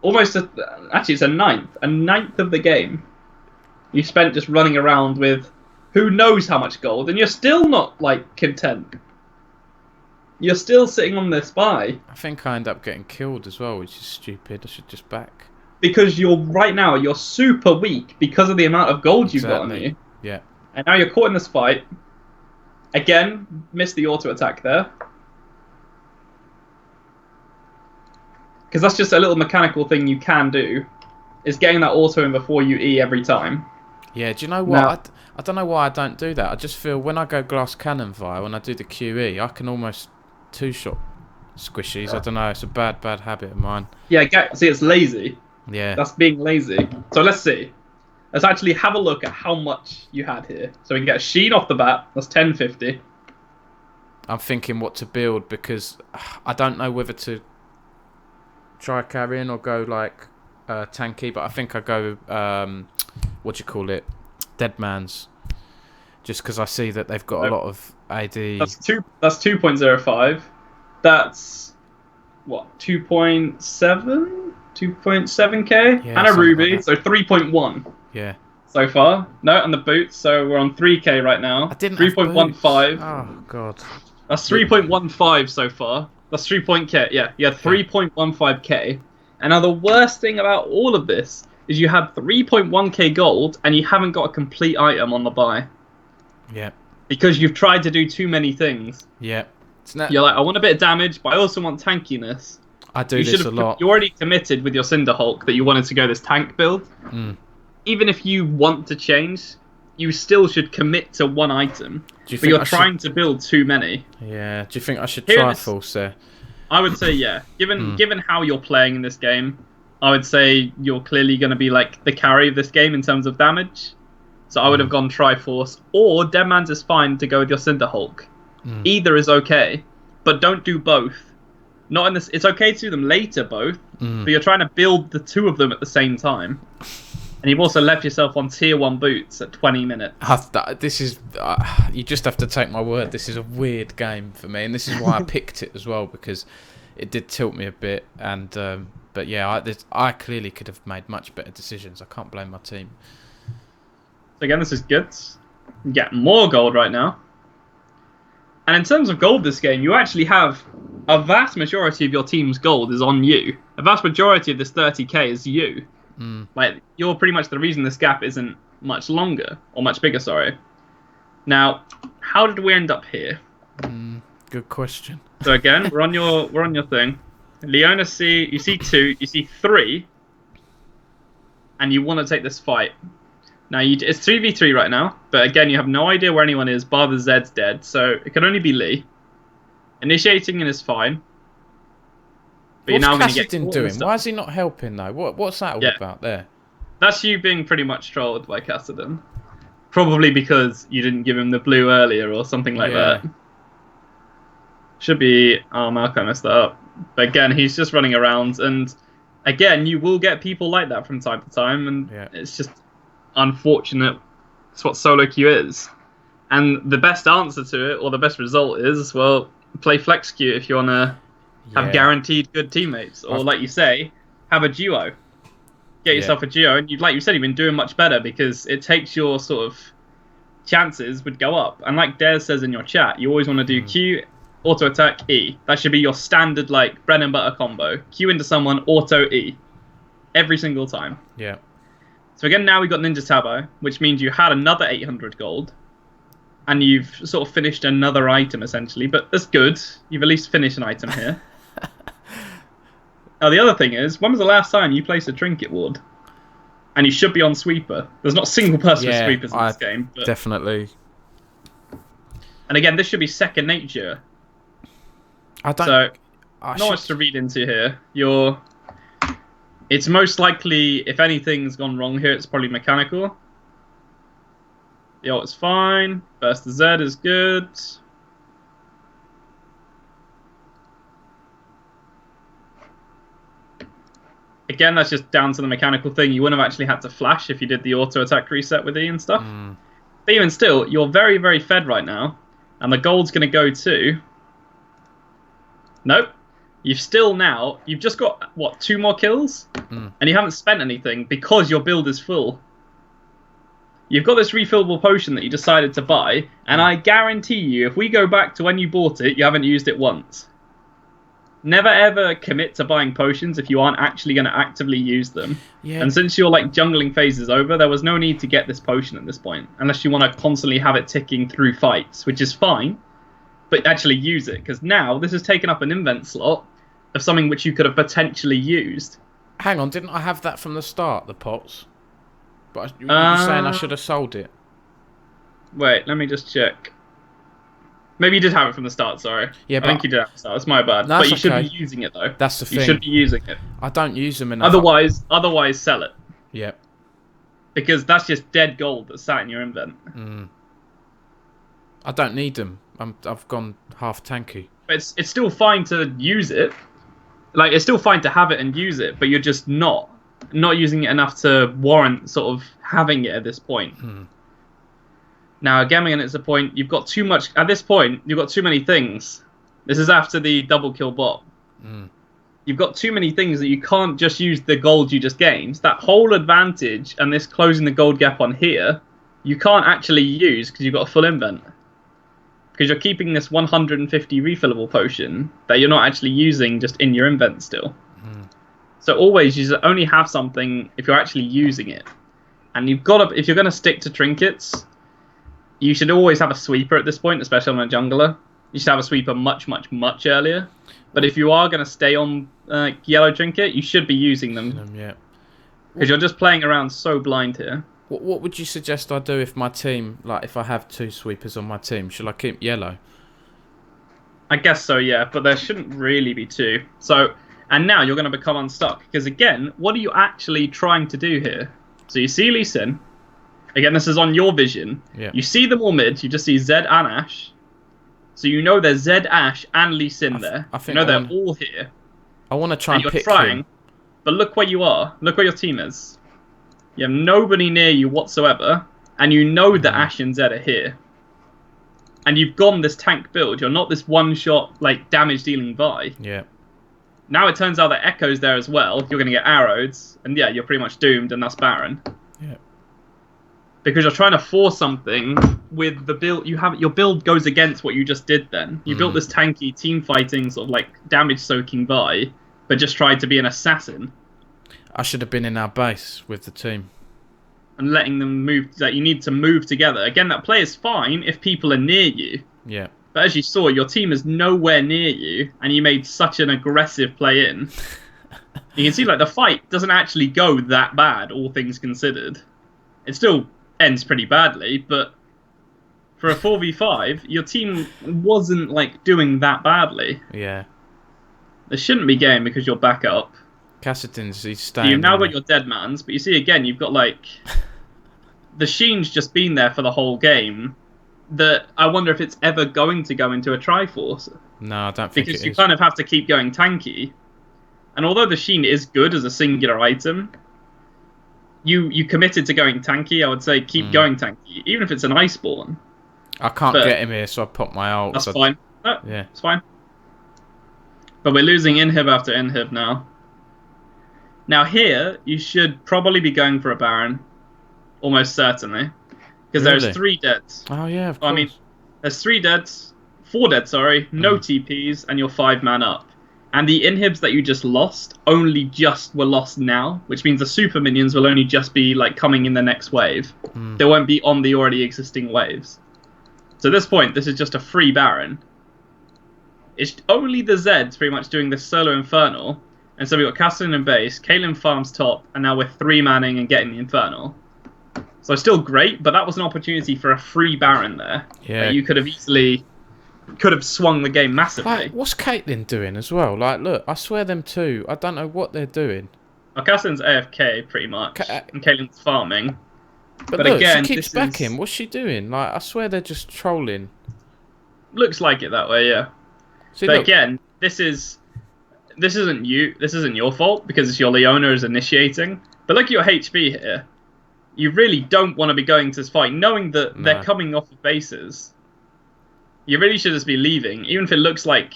S2: Almost actually, it's a ninth. A ninth of the game. You spent just running around with who knows how much gold, and you're still not, like, content. You're still sitting on this buy.
S1: I think I end up getting killed as well, which is stupid. I should just back.
S2: Because right now, you're super weak because of the amount of gold you've got on you.
S1: Yeah.
S2: And now you're caught in this fight. Again, missed the auto attack there. Because that's just a little mechanical thing you can do. Is getting that auto in before you E every time.
S1: Yeah, do you know what? I don't know why I don't do that. I just feel when I go glass cannon via, when I do the QE, I can almost two-shot squishies. I don't know. It's a bad habit of mine.
S2: Yeah, see, it's lazy.
S1: Yeah.
S2: That's being lazy. So let's see. Let's actually have a look at how much you had here. So we can get a Sheen off the bat. That's 1050.
S1: I'm thinking what to build because I don't know whether to try carrying or go like tanky, but I think I go what do you call it, Dead Man's, just because I see that they've got a lot of AD.
S2: That's 2.05. That's what, 2.7k,
S1: Yeah,
S2: and a
S1: something
S2: ruby,
S1: like
S2: so 3.1
S1: Yeah.
S2: so far. No, and the boots, so we're on 3k right now.
S1: I didn't have boots.
S2: 3.15.
S1: Oh god.
S2: That's 3.15 so far. That's 3.k. Yeah, 3.15k. And now the worst thing about all of this is you have 3.1k gold and you haven't got a complete item on the buy
S1: Yeah.
S2: because you've tried to do too many things.
S1: Yeah.
S2: You're like, I want a bit of damage, but I also want tankiness.
S1: I do this a lot.
S2: You already committed with your Cinder Hulk that you wanted to go this tank build. Even if you want to change, you still should commit to one item. But you're trying to build too many.
S1: Yeah. Do you think I should try Force there?
S2: I would say yeah. Given how you're playing in this game, I would say you're clearly going to be like the carry of this game in terms of damage. So I would have gone Triforce, or Deadman's is fine to go with your Cinder Hulk. Either is okay, but don't do both. Not in this. It's okay to do them later, both, but you're trying to build the two of them at the same time. And you've also left yourself on tier 1 boots at 20 minutes.
S1: This is... you just have to take my word. This is a weird game for me. And this is why I picked it as well, because it did tilt me a bit. And but yeah, I clearly could have made much better decisions. I can't blame my team.
S2: So again, this is good. You get more gold right now. And in terms of gold this game, you actually have a vast majority of your team's gold is on you. A vast majority of this 30k is you. Like, you're pretty much the reason this gap isn't much longer, or much bigger, sorry. Now, how did we end up here?
S1: Good question.
S2: So again, we're on your thing. Leona you see 2, you see 3, and you want to take this fight. Now, it's 3v3 right now, but again, you have no idea where anyone is, bar the Zed's dead, so it can only be Lee. Initiating in is fine. But
S1: What's
S2: you're now going to get
S1: doing? Why is he not helping, though? What's that all about there?
S2: That's you being pretty much trolled by Cassidon. Probably because you didn't give him the blue earlier or something like that. Should be... Oh, Malcolm messed that up. But again, he's just running around, and again, you will get people like that from time to time, and it's just unfortunate. It's what solo queue is. And the best answer to it, or the best result is, well, play flex queue if you want to have guaranteed good teammates. Or like you say, have a duo. Get yourself a duo, and like you said, you've been doing much better because it takes your sort of chances would go up. And like Dare says in your chat, you always want to do Q, auto attack, E. That should be your standard like bread and butter combo. Q into someone, auto E. Every single time.
S1: Yeah.
S2: So again, now we've got Ninja Tabo, which means you had another 800 gold. And you've sort of finished another item, essentially. But that's good. You've at least finished an item here. Now, the other thing is, when was the last time you placed a Trinket Ward? And you should be on Sweeper. There's not a single person with Sweepers in this game. But...
S1: Definitely.
S2: And again, this should be second nature. Not much to read into here. It's most likely, if anything's gone wrong here, it's probably mechanical. The ult is fine. Burst to Z is good. Again, that's just down to the mechanical thing. You wouldn't have actually had to flash if you did the auto attack reset with E and stuff. But even still, you're very, very fed right now. And the gold's going to go to... Nope. You've just got, what, 2 more kills? And you haven't spent anything because your build is full. You've got this refillable potion that you decided to buy, and I guarantee you, if we go back to when you bought it, you haven't used it once. Never ever commit to buying potions if you aren't actually going to actively use them. Yeah. And since your like jungling phase is over, there was no need to get this potion at this point, unless you want to constantly have it ticking through fights, which is fine, but actually use it, because now this has taken up an invent slot of something which you could have potentially used.
S1: Hang on, didn't I have that from the start, the pots? But you're saying I should have sold it?
S2: Wait, let me just check. Maybe you did have it from the start, sorry. Yeah, I think you did have it from the start. That's my bad. No, but you should be using it, though.
S1: That's the thing.
S2: You should be using it.
S1: I don't use them enough.
S2: Otherwise sell it.
S1: Yeah.
S2: Because that's just dead gold that's sat in your invent.
S1: I don't need them. I've gone half tanky.
S2: But it's still fine to use it. Like, it's still fine to have it and use it, but you're just not using it enough to warrant sort of having it at this point. Now again, it's a point you've got too much. At this point, you've got too many things. This is after the double kill bot. You've got too many things that you can't just use the gold you just gained. That whole advantage and this closing the gold gap on here, you can't actually use because you've got a full invent. Because you're keeping this 150 refillable potion that you're not actually using just in your invent still. So always you should only have something if you're actually using it. And you've got to, if you're going to stick to trinkets, you should always have a sweeper at this point, especially on a jungler. You should have a sweeper much, much, much earlier. But if you are going to stay on yellow trinket, you should be using them.
S1: Yeah.
S2: Because you're just playing around so blind here.
S1: What would you suggest I do if my team, like if I have 2 sweepers on my team? Should I keep yellow?
S2: I guess so, yeah. But there shouldn't really be 2. So, and now you're going to become unstuck. Because again, what are you actually trying to do here? So you see Lee Sin. Again, this is on your vision.
S1: Yeah.
S2: You see them all mid. You just see Zed and Ashe. So you know there's Zed, Ashe, and Lee Sin there.
S1: I think
S2: you know they're all here.
S1: I want to try and
S2: you're
S1: pick
S2: trying,
S1: him.
S2: But look where you are. Look where your team is. You have nobody near you whatsoever. And you know that Ashe and Zed are here. And you've gone this tank build. You're not this one-shot, like, damage-dealing Vi.
S1: Yeah.
S2: Now it turns out that Echo's there as well. You're going to get arrowed. And yeah, you're pretty much doomed, and that's Baron.
S1: Yeah.
S2: Because you're trying to force something with the build you have. Your build goes against what you just did. Then you built this tanky team fighting sort of like damage soaking Vi, but just tried to be an assassin.
S1: I should have been in our base with the team
S2: and letting them move. That you need to move together. Again, that play is fine if people are near you.
S1: Yeah.
S2: But as you saw, your team is nowhere near you, and you made such an aggressive play in. You can see like the fight doesn't actually go that bad, all things considered. It still ends pretty badly, but for a 4v5, your team wasn't like doing that badly.
S1: Yeah.
S2: There shouldn't be game because you're back up.
S1: Cassidon's, he's staying.
S2: You've now got your dead mans, but you see again, you've got like the Sheen's just been there for the whole game. That I wonder if it's ever going to go into a Triforce.
S1: No, I don't think
S2: because
S1: it
S2: you
S1: is.
S2: kind of have to keep going tanky. And although the Sheen is good as a singular item, you committed to going tanky. I would say keep going tanky, even if it's an Iceborne.
S1: I can't get him here, so I pop my ult.
S2: That's fine. No,
S1: yeah,
S2: it's fine. But we're losing inhib after inhib now. Now here, you should probably be going for a Baron, almost certainly, because there's 3 deads.
S1: Oh yeah, of course.
S2: I mean, there's 3 deads, 4 dead, sorry, no TPs, and you're 5-man up. And the inhibs that you just lost only just were lost now, which means the super minions will only just be like coming in the next wave. They won't be on the already existing waves. So at this point, this is just a free Baron. It's only the Zeds pretty much doing this solo Infernal. And so we've got Castlin and base, Caitlyn farms top, and now we're 3-manning and getting the Infernal. So still great, but that was an opportunity for a free Baron there.
S1: Yeah.
S2: You could have easily swung the game massively.
S1: Like, what's Caitlyn doing as well? Like, look, I swear them two, I don't know what they're doing.
S2: Well, Casslin's AFK pretty much, and Caitlyn's farming.
S1: But look,
S2: again,
S1: she keeps backing. What's she doing? Like, I swear they're just trolling.
S2: Looks like it that way, yeah.
S1: See,
S2: but
S1: look,
S2: again, this isn't you. This isn't your fault because it's your Leona is initiating. But look at your HP here. You really don't want to be going to this fight, knowing that they're coming off of bases. You really should just be leaving, even if it looks like,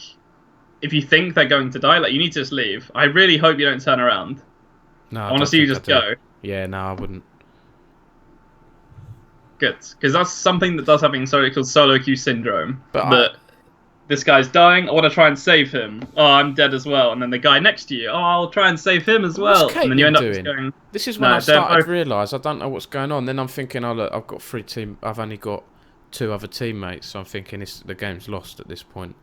S2: if you think they're going to die, like you need to just leave. I really hope you don't turn around.
S1: No,
S2: I want to see you just go.
S1: Yeah, no, I wouldn't.
S2: Good, because that's something that does happen in solo called solo queue syndrome.
S1: But
S2: this guy's dying, I want to try and save him. Oh, I'm dead as well. And then the guy next to you, oh, I'll try and save him as well.
S1: What's Caitlyn
S2: and then you end up
S1: doing?
S2: just going...
S1: This is when I started to realise I don't know what's going on. Then I'm thinking, oh look, I've got 3 team. I've only got 2 other teammates, so I'm thinking the game's lost at this point.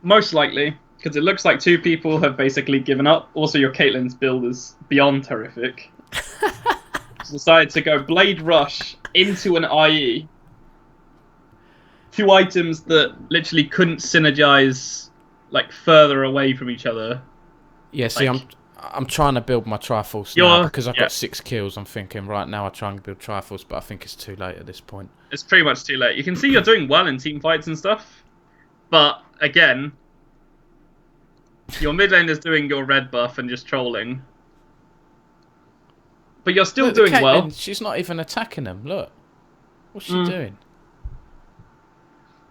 S2: Most likely, because it looks like 2 people have basically given up. Also, your Caitlyn's build is beyond terrific. Decided to go Blade Rush into an IE. 2 items that literally couldn't synergize like further away from each other.
S1: Yeah, see, I'm trying to build my Triforce now because I've got 6 kills. I'm thinking right now I try and build Triforce, but I think it's too late at this point.
S2: It's pretty much too late. You can see you're doing well in team fights and stuff, but again, your mid lane is doing your red buff and just trolling. But you're still doing
S1: Caitlyn,
S2: well.
S1: She's not even attacking them. Look. What's she doing?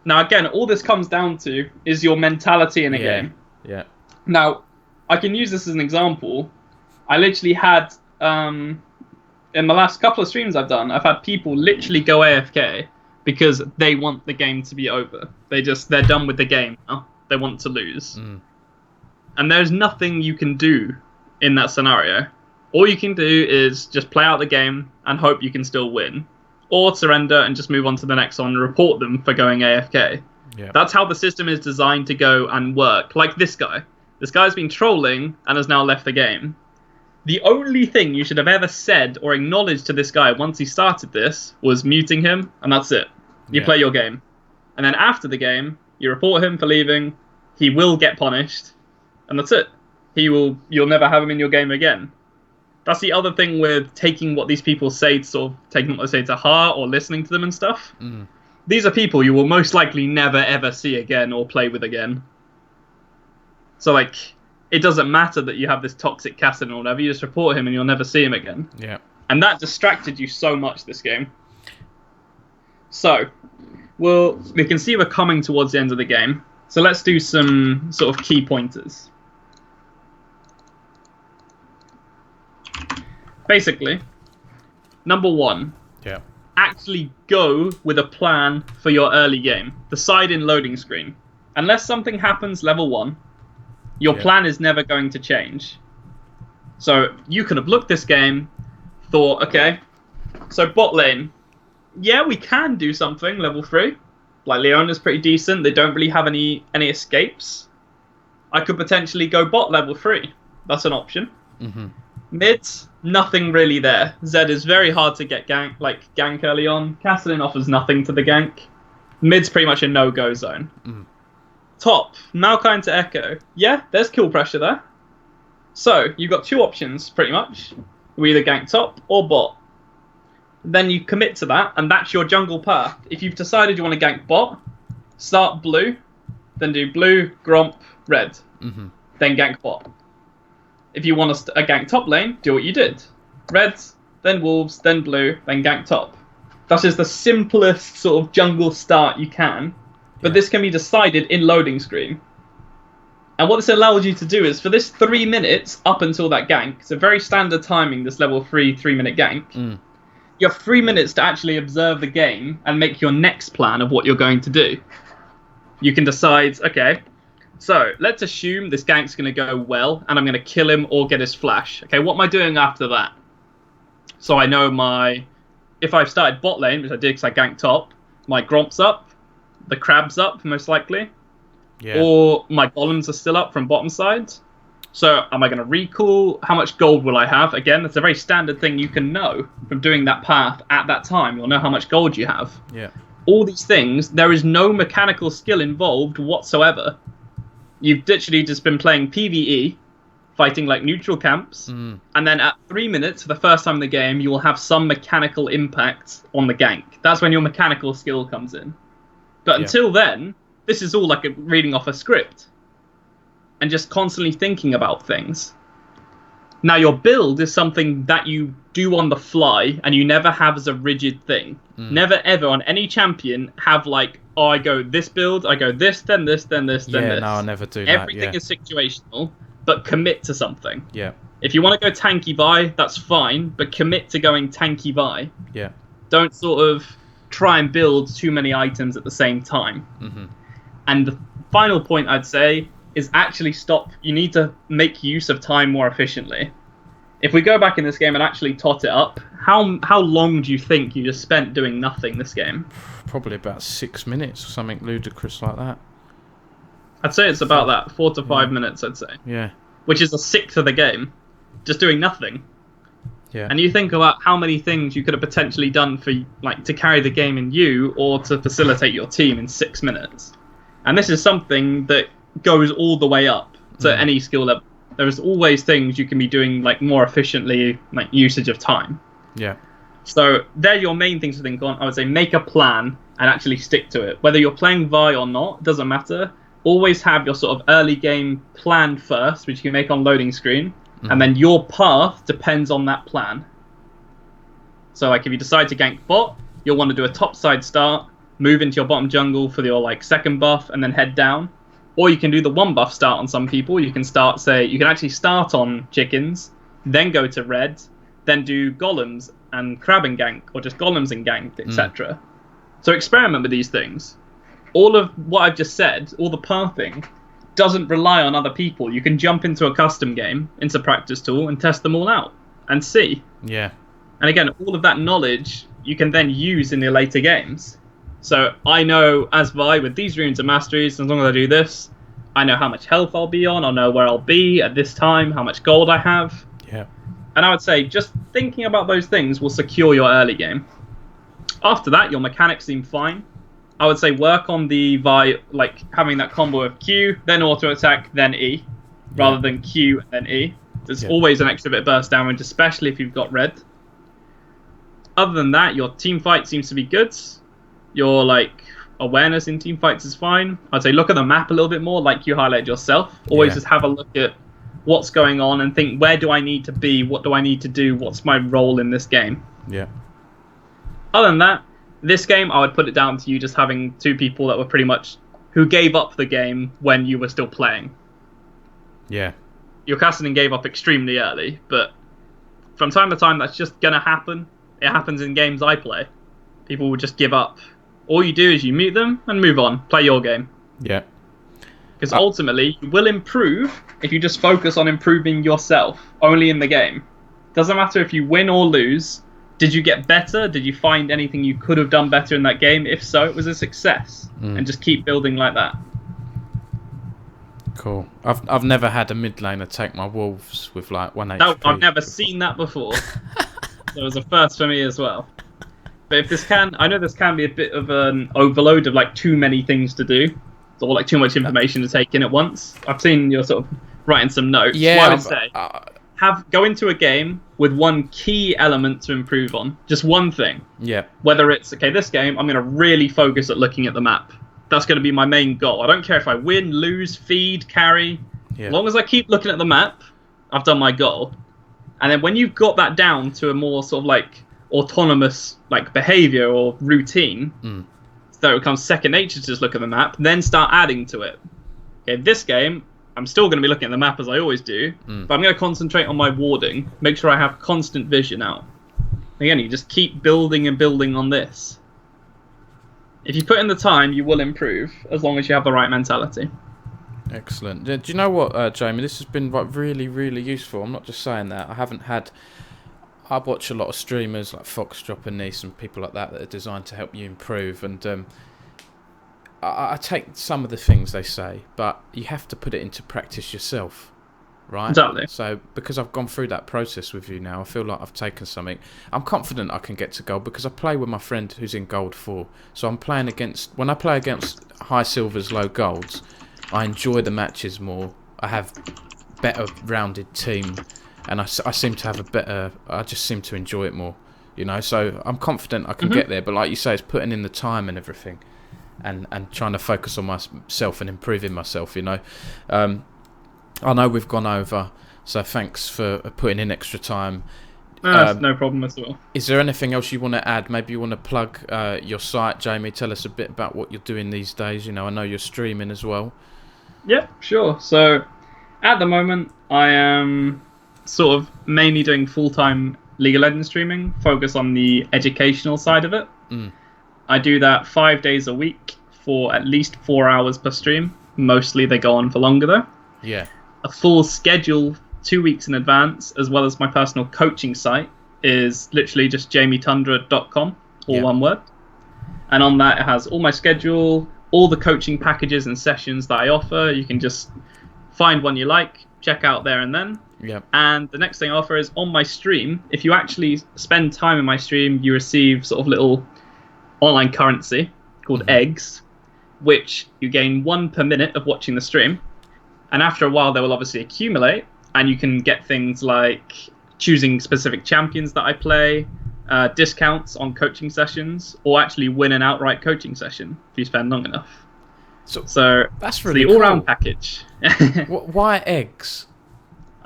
S2: Now, again, all this comes down to is your mentality in a game.
S1: Yeah.
S2: Now, I can use this as an example. I literally had, in the last couple of streams I've done, I've had people literally go AFK because they want the game to be over. They're done with the game now. They want to lose. And there's nothing you can do in that scenario. All you can do is just play out the game and hope you can still win. Or surrender and just move on to the next one and report them for going AFK.
S1: Yeah.
S2: That's how the system is designed to go and work. Like this guy. This guy's been trolling and has now left the game. The only thing you should have ever said or acknowledged to this guy once he started this was muting him, and that's it. You play your game. And then after the game, you report him for leaving. He will get punished, and that's it. You'll never have him in your game again. That's the other thing with taking what these people say, sort of taking what they say to heart or listening to them and stuff. These are people you will most likely never ever see again or play with again. So like, it doesn't matter that you have this toxic Cassin or whatever. You just report him and you'll never see him again.
S1: Yeah.
S2: And that distracted you so much this game. So, we can see we're coming towards the end of the game. So let's do some sort of key pointers. Basically, number 1.
S1: Yeah.
S2: Actually go with a plan for your early game. Decide in loading screen. Unless something happens level 1, your plan is never going to change. So you could have looked this game, thought, okay, so bot lane, yeah, we can do something level 3. Like Leona's pretty decent. They don't really have any escapes. I could potentially go bot level 3. That's an option. Mid, nothing really there. Zed is very hard to get gank early on. Castlin offers nothing to the gank. Mid's pretty much a no-go zone. Top, Maokai into Echo. Yeah, there's kill pressure there. So, you've got 2 options, pretty much. You either gank top or bot. Then you commit to that, and that's your jungle path. If you've decided you want to gank bot, start blue, then do blue, gromp, red. Then gank bot. If you want a gank top lane, do what you did. Red, then wolves, then blue, then gank top. That is the simplest sort of jungle start you can. But this can be decided in loading screen. And what this allows you to do is, for this 3 minutes up until that gank, it's a very standard timing, this level 3-minute gank, you have 3 minutes to actually observe the game and make your next plan of what you're going to do. You can decide, okay, so let's assume this gank's going to go well, and I'm going to kill him or get his flash. Okay, what am I doing after that? So I know if I've started bot lane, which I did because I ganked top, my Gromp's up, the Crab's up, most likely. Or my Golems are still up from bottom side. So am I going to recall? How much gold will I have? Again, that's a very standard thing you can know from doing that path at that time. You'll know how much gold you have. All these things, there is no mechanical skill involved whatsoever. You've literally just been playing PvE, fighting like neutral camps, and then at 3 minutes, for the first time in the game, you will have some mechanical impact on the gank. That's when your mechanical skill comes in. But until then, this is all like reading off a script and just constantly thinking about things. Now, your build is something that you do on the fly and you never have as a rigid thing. Never ever on any champion have like, oh, I go this build, I go this, then this, then this, then this.
S1: No, I never do that.
S2: Everything is situational, but commit to something.
S1: Yeah.
S2: If you want to go tanky Vi, that's fine, but commit to going tanky Vi.
S1: Yeah.
S2: Don't sort of try and build too many items at the same time. And the final point I'd say is actually stop. You need to make use of time more efficiently. If we go back in this game and actually tot it up, how long do you think you just spent doing nothing this game?
S1: Probably about 6 minutes or something ludicrous like that.
S2: I'd say it's about that, 4 to 5 minutes, I'd say.
S1: Yeah.
S2: Which is a sixth of the game. Just doing nothing.
S1: Yeah.
S2: And you think about how many things you could have potentially done for, like, to carry the game in you or to facilitate your team in 6 minutes. And this is something that goes all the way up to any skill level. There's always things you can be doing like more efficiently, like usage of time.
S1: Yeah.
S2: So they're your main things to think on. I would say make a plan and actually stick to it. Whether you're playing Vi or not, doesn't matter. Always have your sort of early game plan first, which you can make on loading screen. And then your path depends on that plan. So like if you decide to gank bot, you'll want to do a topside start, move into your bottom jungle for your like second buff, and then head down. Or you can do the one buff start on some people. You can start, say, you can actually start on chickens, then go to red, then do golems and crab and gank, or just golems and gank, etc. So experiment with these things. All of what I've just said, all the pathing, doesn't rely on other people. You can jump into a custom game, into Practice Tool, and test them all out and see.
S1: Yeah.
S2: And again, all of that knowledge you can then use in the later games. So I know as Vi with these runes and masteries, as long as I do this, I know how much health I'll be on, I'll know where I'll be at this time, how much gold I have.
S1: Yeah.
S2: And I would say just thinking about those things will secure your early game. After that, your mechanics seem fine. I would say work on the Vi, like having that combo of Q, then auto attack, then E, rather than Q and then E. There's always an extra bit of burst damage, especially if you've got red. Other than that, your team fight seems to be good. Your like awareness in team fights is fine. I'd say look at the map a little bit more, like you highlighted yourself. Always just have a look at what's going on and think, where do I need to be? What do I need to do? What's my role in this game?
S1: Yeah.
S2: Other than that, this game, I would put it down to you just having two people that were pretty much who gave up the game when you were still playing.
S1: Yeah.
S2: Your Cassidy gave up extremely early, but from time to time, that's just going to happen. It happens in games I play. People will just give up. All you do is you mute them and move on. Play your game.
S1: Yeah.
S2: Because ultimately, you will improve if you just focus on improving yourself, only in the game. Doesn't matter if you win or lose. Did you get better? Did you find anything you could have done better in that game? If so, it was a success. And just keep building like that.
S1: Cool. I've never had a mid laner take my wolves with like 1 HP.
S2: No, I've never seen that before. So it was a first for me as well. But if this can, I know this can be a bit of an overload of like too many things to do, or like too much information to take in at once. I've seen you're sort of writing some notes.
S1: Yeah,
S2: what I would say, go into a game with one key element to improve on, just one thing.
S1: Yeah.
S2: Whether it's okay, this game I'm going to really focus at looking at the map. That's going to be my main goal. I don't care if I win, lose, feed, carry.
S1: Yeah.
S2: As long as I keep looking at the map, I've done my goal. And then when you've got that down to a more sort of like autonomous like behavior or routine, so it becomes second nature to just look at the map, then start adding to it. Okay, this game, I'm still going to be looking at the map as I always do, but I'm going to concentrate on my warding, make sure I have constant vision out. Again, you just keep building and building on this. If you put in the time, you will improve, as long as you have the right mentality.
S1: Excellent. Do you know what, Jamie? This has been like really, really useful. I'm not just saying that. I watch a lot of streamers like Foxdrop and Nice and people like that are designed to help you improve. And I take some of the things they say, but you have to put it into practice yourself, right?
S2: Exactly.
S1: So because I've gone through that process with you now, I feel like I've taken something. I'm confident I can get to gold because I play with my friend who's in gold 4. So I'm playing against, when I play against high silvers, low golds, I enjoy the matches more. I have better rounded team, and I seem to have a better. I just seem to enjoy it more, you know. So I'm confident I can get there. But like you say, it's putting in the time and everything, and trying to focus on myself and improving myself. You know, I know we've gone over, so thanks for putting in extra time.
S2: That's no problem at all.
S1: Is there anything else you want to add? Maybe you want to plug your site, Jamie. Tell us a bit about what you're doing these days. You know, I know you're streaming as well.
S2: Yeah, sure. So, at the moment, I am sort of mainly doing full-time League of Legends streaming, focus on the educational side of it. I do that 5 days a week for at least 4 hours per stream. Mostly they go on for longer though.
S1: Yeah.
S2: A full schedule 2 weeks in advance, as well as my personal coaching site, is literally just jamietundra.com, all one word. And on that, it has all my schedule, all the coaching packages and sessions that I offer. You can just find one you like, check out there and then.
S1: Yep.
S2: And the next thing I offer is on my stream. If you actually spend time in my stream, you receive sort of little online currency called eggs, which you gain 1 per minute of watching the stream. And after a while, they will obviously accumulate, and you can get things like choosing specific champions that I play, discounts on coaching sessions, or actually win an outright coaching session if you spend long enough. So
S1: that's really
S2: the all-round package.
S1: Why eggs?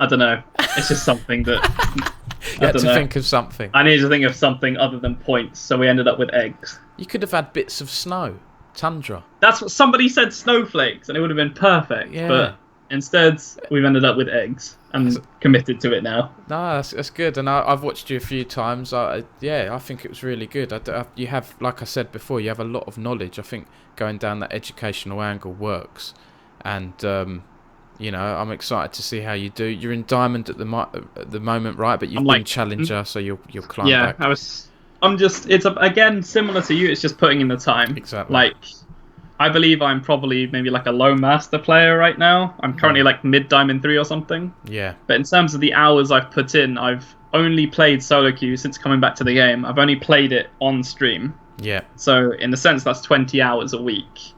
S2: I don't know. It's just something that
S1: You had to think of something.
S2: I needed to think of something other than points, so we ended up with eggs.
S1: You could have had bits of snow, tundra.
S2: That's what somebody said, snowflakes, and it would have been perfect.
S1: Yeah.
S2: But instead, we've ended up with eggs. I'm committed to it now.
S1: No, that's good, and I've watched you a few times. I think it was really good. You have, like I said before, you have a lot of knowledge. I think going down that educational angle works, and you know, I'm excited to see how you do. You're in diamond at the moment, right? But you've been challenger, so you'll climb back.
S2: Yeah, it's again similar to you. It's just putting in the time.
S1: Exactly.
S2: Like, I believe I'm probably maybe like a low master player right now. I'm currently like mid diamond 3 or something.
S1: Yeah.
S2: But in terms of the hours I've put in, I've only played solo queue since coming back to the game. I've only played it on stream.
S1: Yeah.
S2: So in a sense, that's 20 hours a week.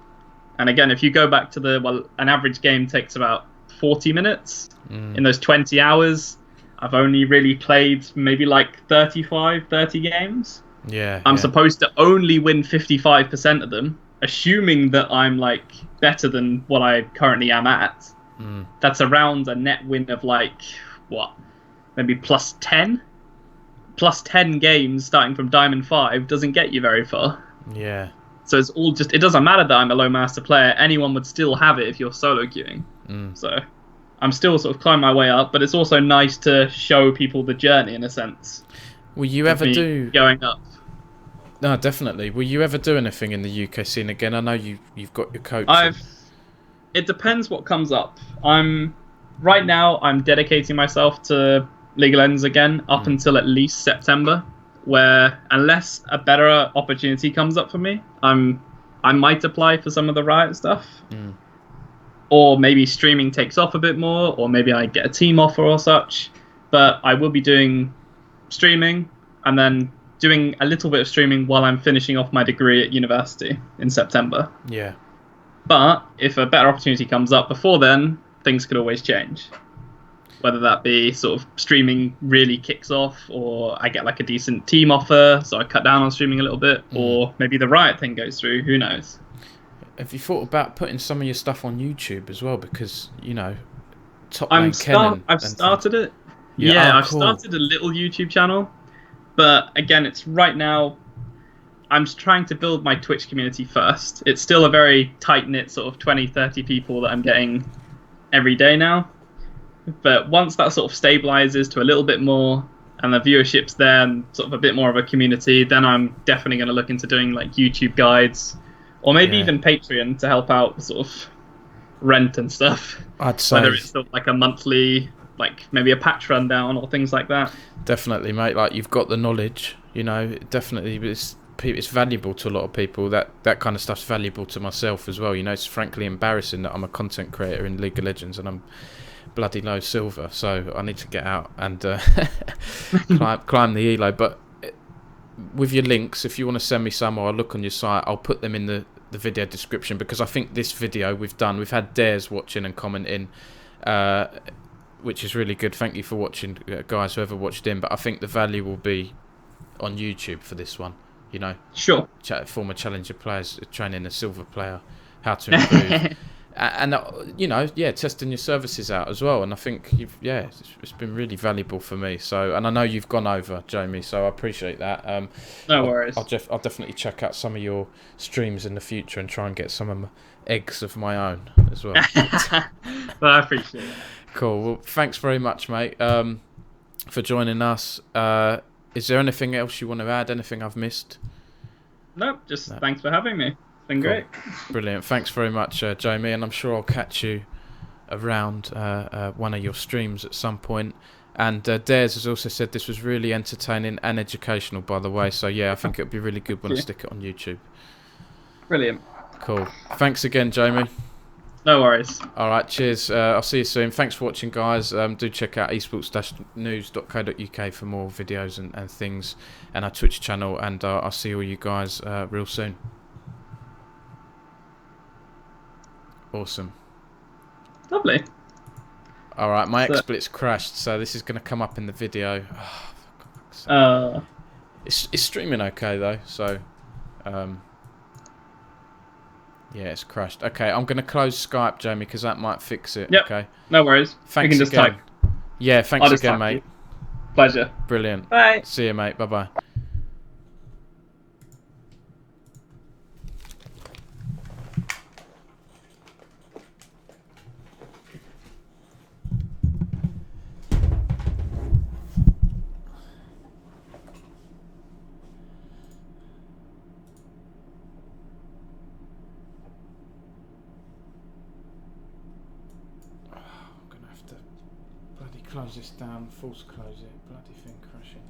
S2: And again, if you go back to an average game takes about 40 minutes. In those 20 hours, I've only really played maybe like 30 games.
S1: Yeah.
S2: I'm supposed to only win 55% of them, assuming that I'm like better than what I currently am at. That's around a net win of like maybe plus 10 games starting from diamond 5 doesn't get you very far.
S1: Yeah.
S2: So it's all just, it doesn't matter that I'm a low master player, anyone would still have it if you're solo queuing. So I'm still sort of climbing my way up, but it's also nice to show people the journey in a sense.
S1: Will you ever do
S2: going up?
S1: No, definitely. Will you ever do anything in the UK scene again? I know you've got your coach.
S2: It depends what comes up. Right now I'm dedicating myself to League of Legends again up until at least September, where unless a better opportunity comes up for me, I might apply for some of the Riot stuff. Or maybe streaming takes off a bit more, or maybe I get a team offer or such. But I will be doing streaming and then doing a little bit of streaming while I'm finishing off my degree at university in September.
S1: Yeah.
S2: But if a better opportunity comes up before then, things could always change. Whether that be sort of streaming really kicks off, or I get like a decent team offer, so I cut down on streaming a little bit, or maybe the Riot thing goes through, who knows.
S1: Have you thought about putting some of your stuff on YouTube as well? Because, you know, top lane Ken
S2: I've started it. I've started a little YouTube channel. But again, it's right now, I'm trying to build my Twitch community first. It's still a very tight-knit sort of 20, 30 people that I'm getting every day now. But once that sort of stabilizes to a little bit more, and the viewership's there and sort of a bit more of a community, then I'm definitely going to look into doing like YouTube guides, or maybe even Patreon to help out with sort of rent and stuff.
S1: I'd say
S2: whether it's sort of like a monthly, like maybe a patch rundown or things like that.
S1: Definitely, mate. Like, you've got the knowledge, you know. Definitely, it's valuable to a lot of people. That kind of stuff's valuable to myself as well. You know, it's frankly embarrassing that I'm a content creator in League of Legends and I'm bloody low silver, so I need to get out and climb the elo. But with your links, if you want to send me some, or I'll look on your site, I'll put them in the video description, because I think this video we've had Dares watching and commenting, which is really good. Thank you for watching, guys, whoever watched in. But I think the value will be on YouTube for this one, you know. Sure. Former challenger players training a silver player how to improve. And you know, testing your services out as well. And I think it's been really valuable for me. So, and I know you've gone over, Jamie, so I appreciate that.
S2: No worries.
S1: I'll definitely check out some of your streams in the future and try and get some of my eggs of my own as well.
S2: Well, I appreciate it.
S1: Cool. Well, thanks very much, mate, for joining us. Is there anything else you want to add? Anything I've missed?
S2: Nope. Thanks for having me. Been great.
S1: Brilliant. Thanks very much, Jamie, and I'm sure I'll catch you around one of your streams at some point. And Dares has also said this was really entertaining and educational, by the way. So I think it would be really good when I stick it on YouTube. Brilliant. Cool. Thanks again, Jamie.
S2: No worries.
S1: All right, cheers. I'll see you soon. Thanks for watching, guys. Do check out esports-news.co.uk for more videos and things, and our Twitch channel. And I'll see all you guys real soon. Awesome. Lovely. All right, my XSplit's crashed, so this is going to come up in the video. It's streaming okay though, so it's crashed. Okay, I'm going to close Skype, Jamie, because that might fix it. Yep. Okay.
S2: No worries.
S1: Thanks again. Yeah, thanks again, mate.
S2: Pleasure.
S1: Brilliant.
S2: Bye.
S1: See you, mate. Bye-bye. Close this down, force close it, bloody thing crashing.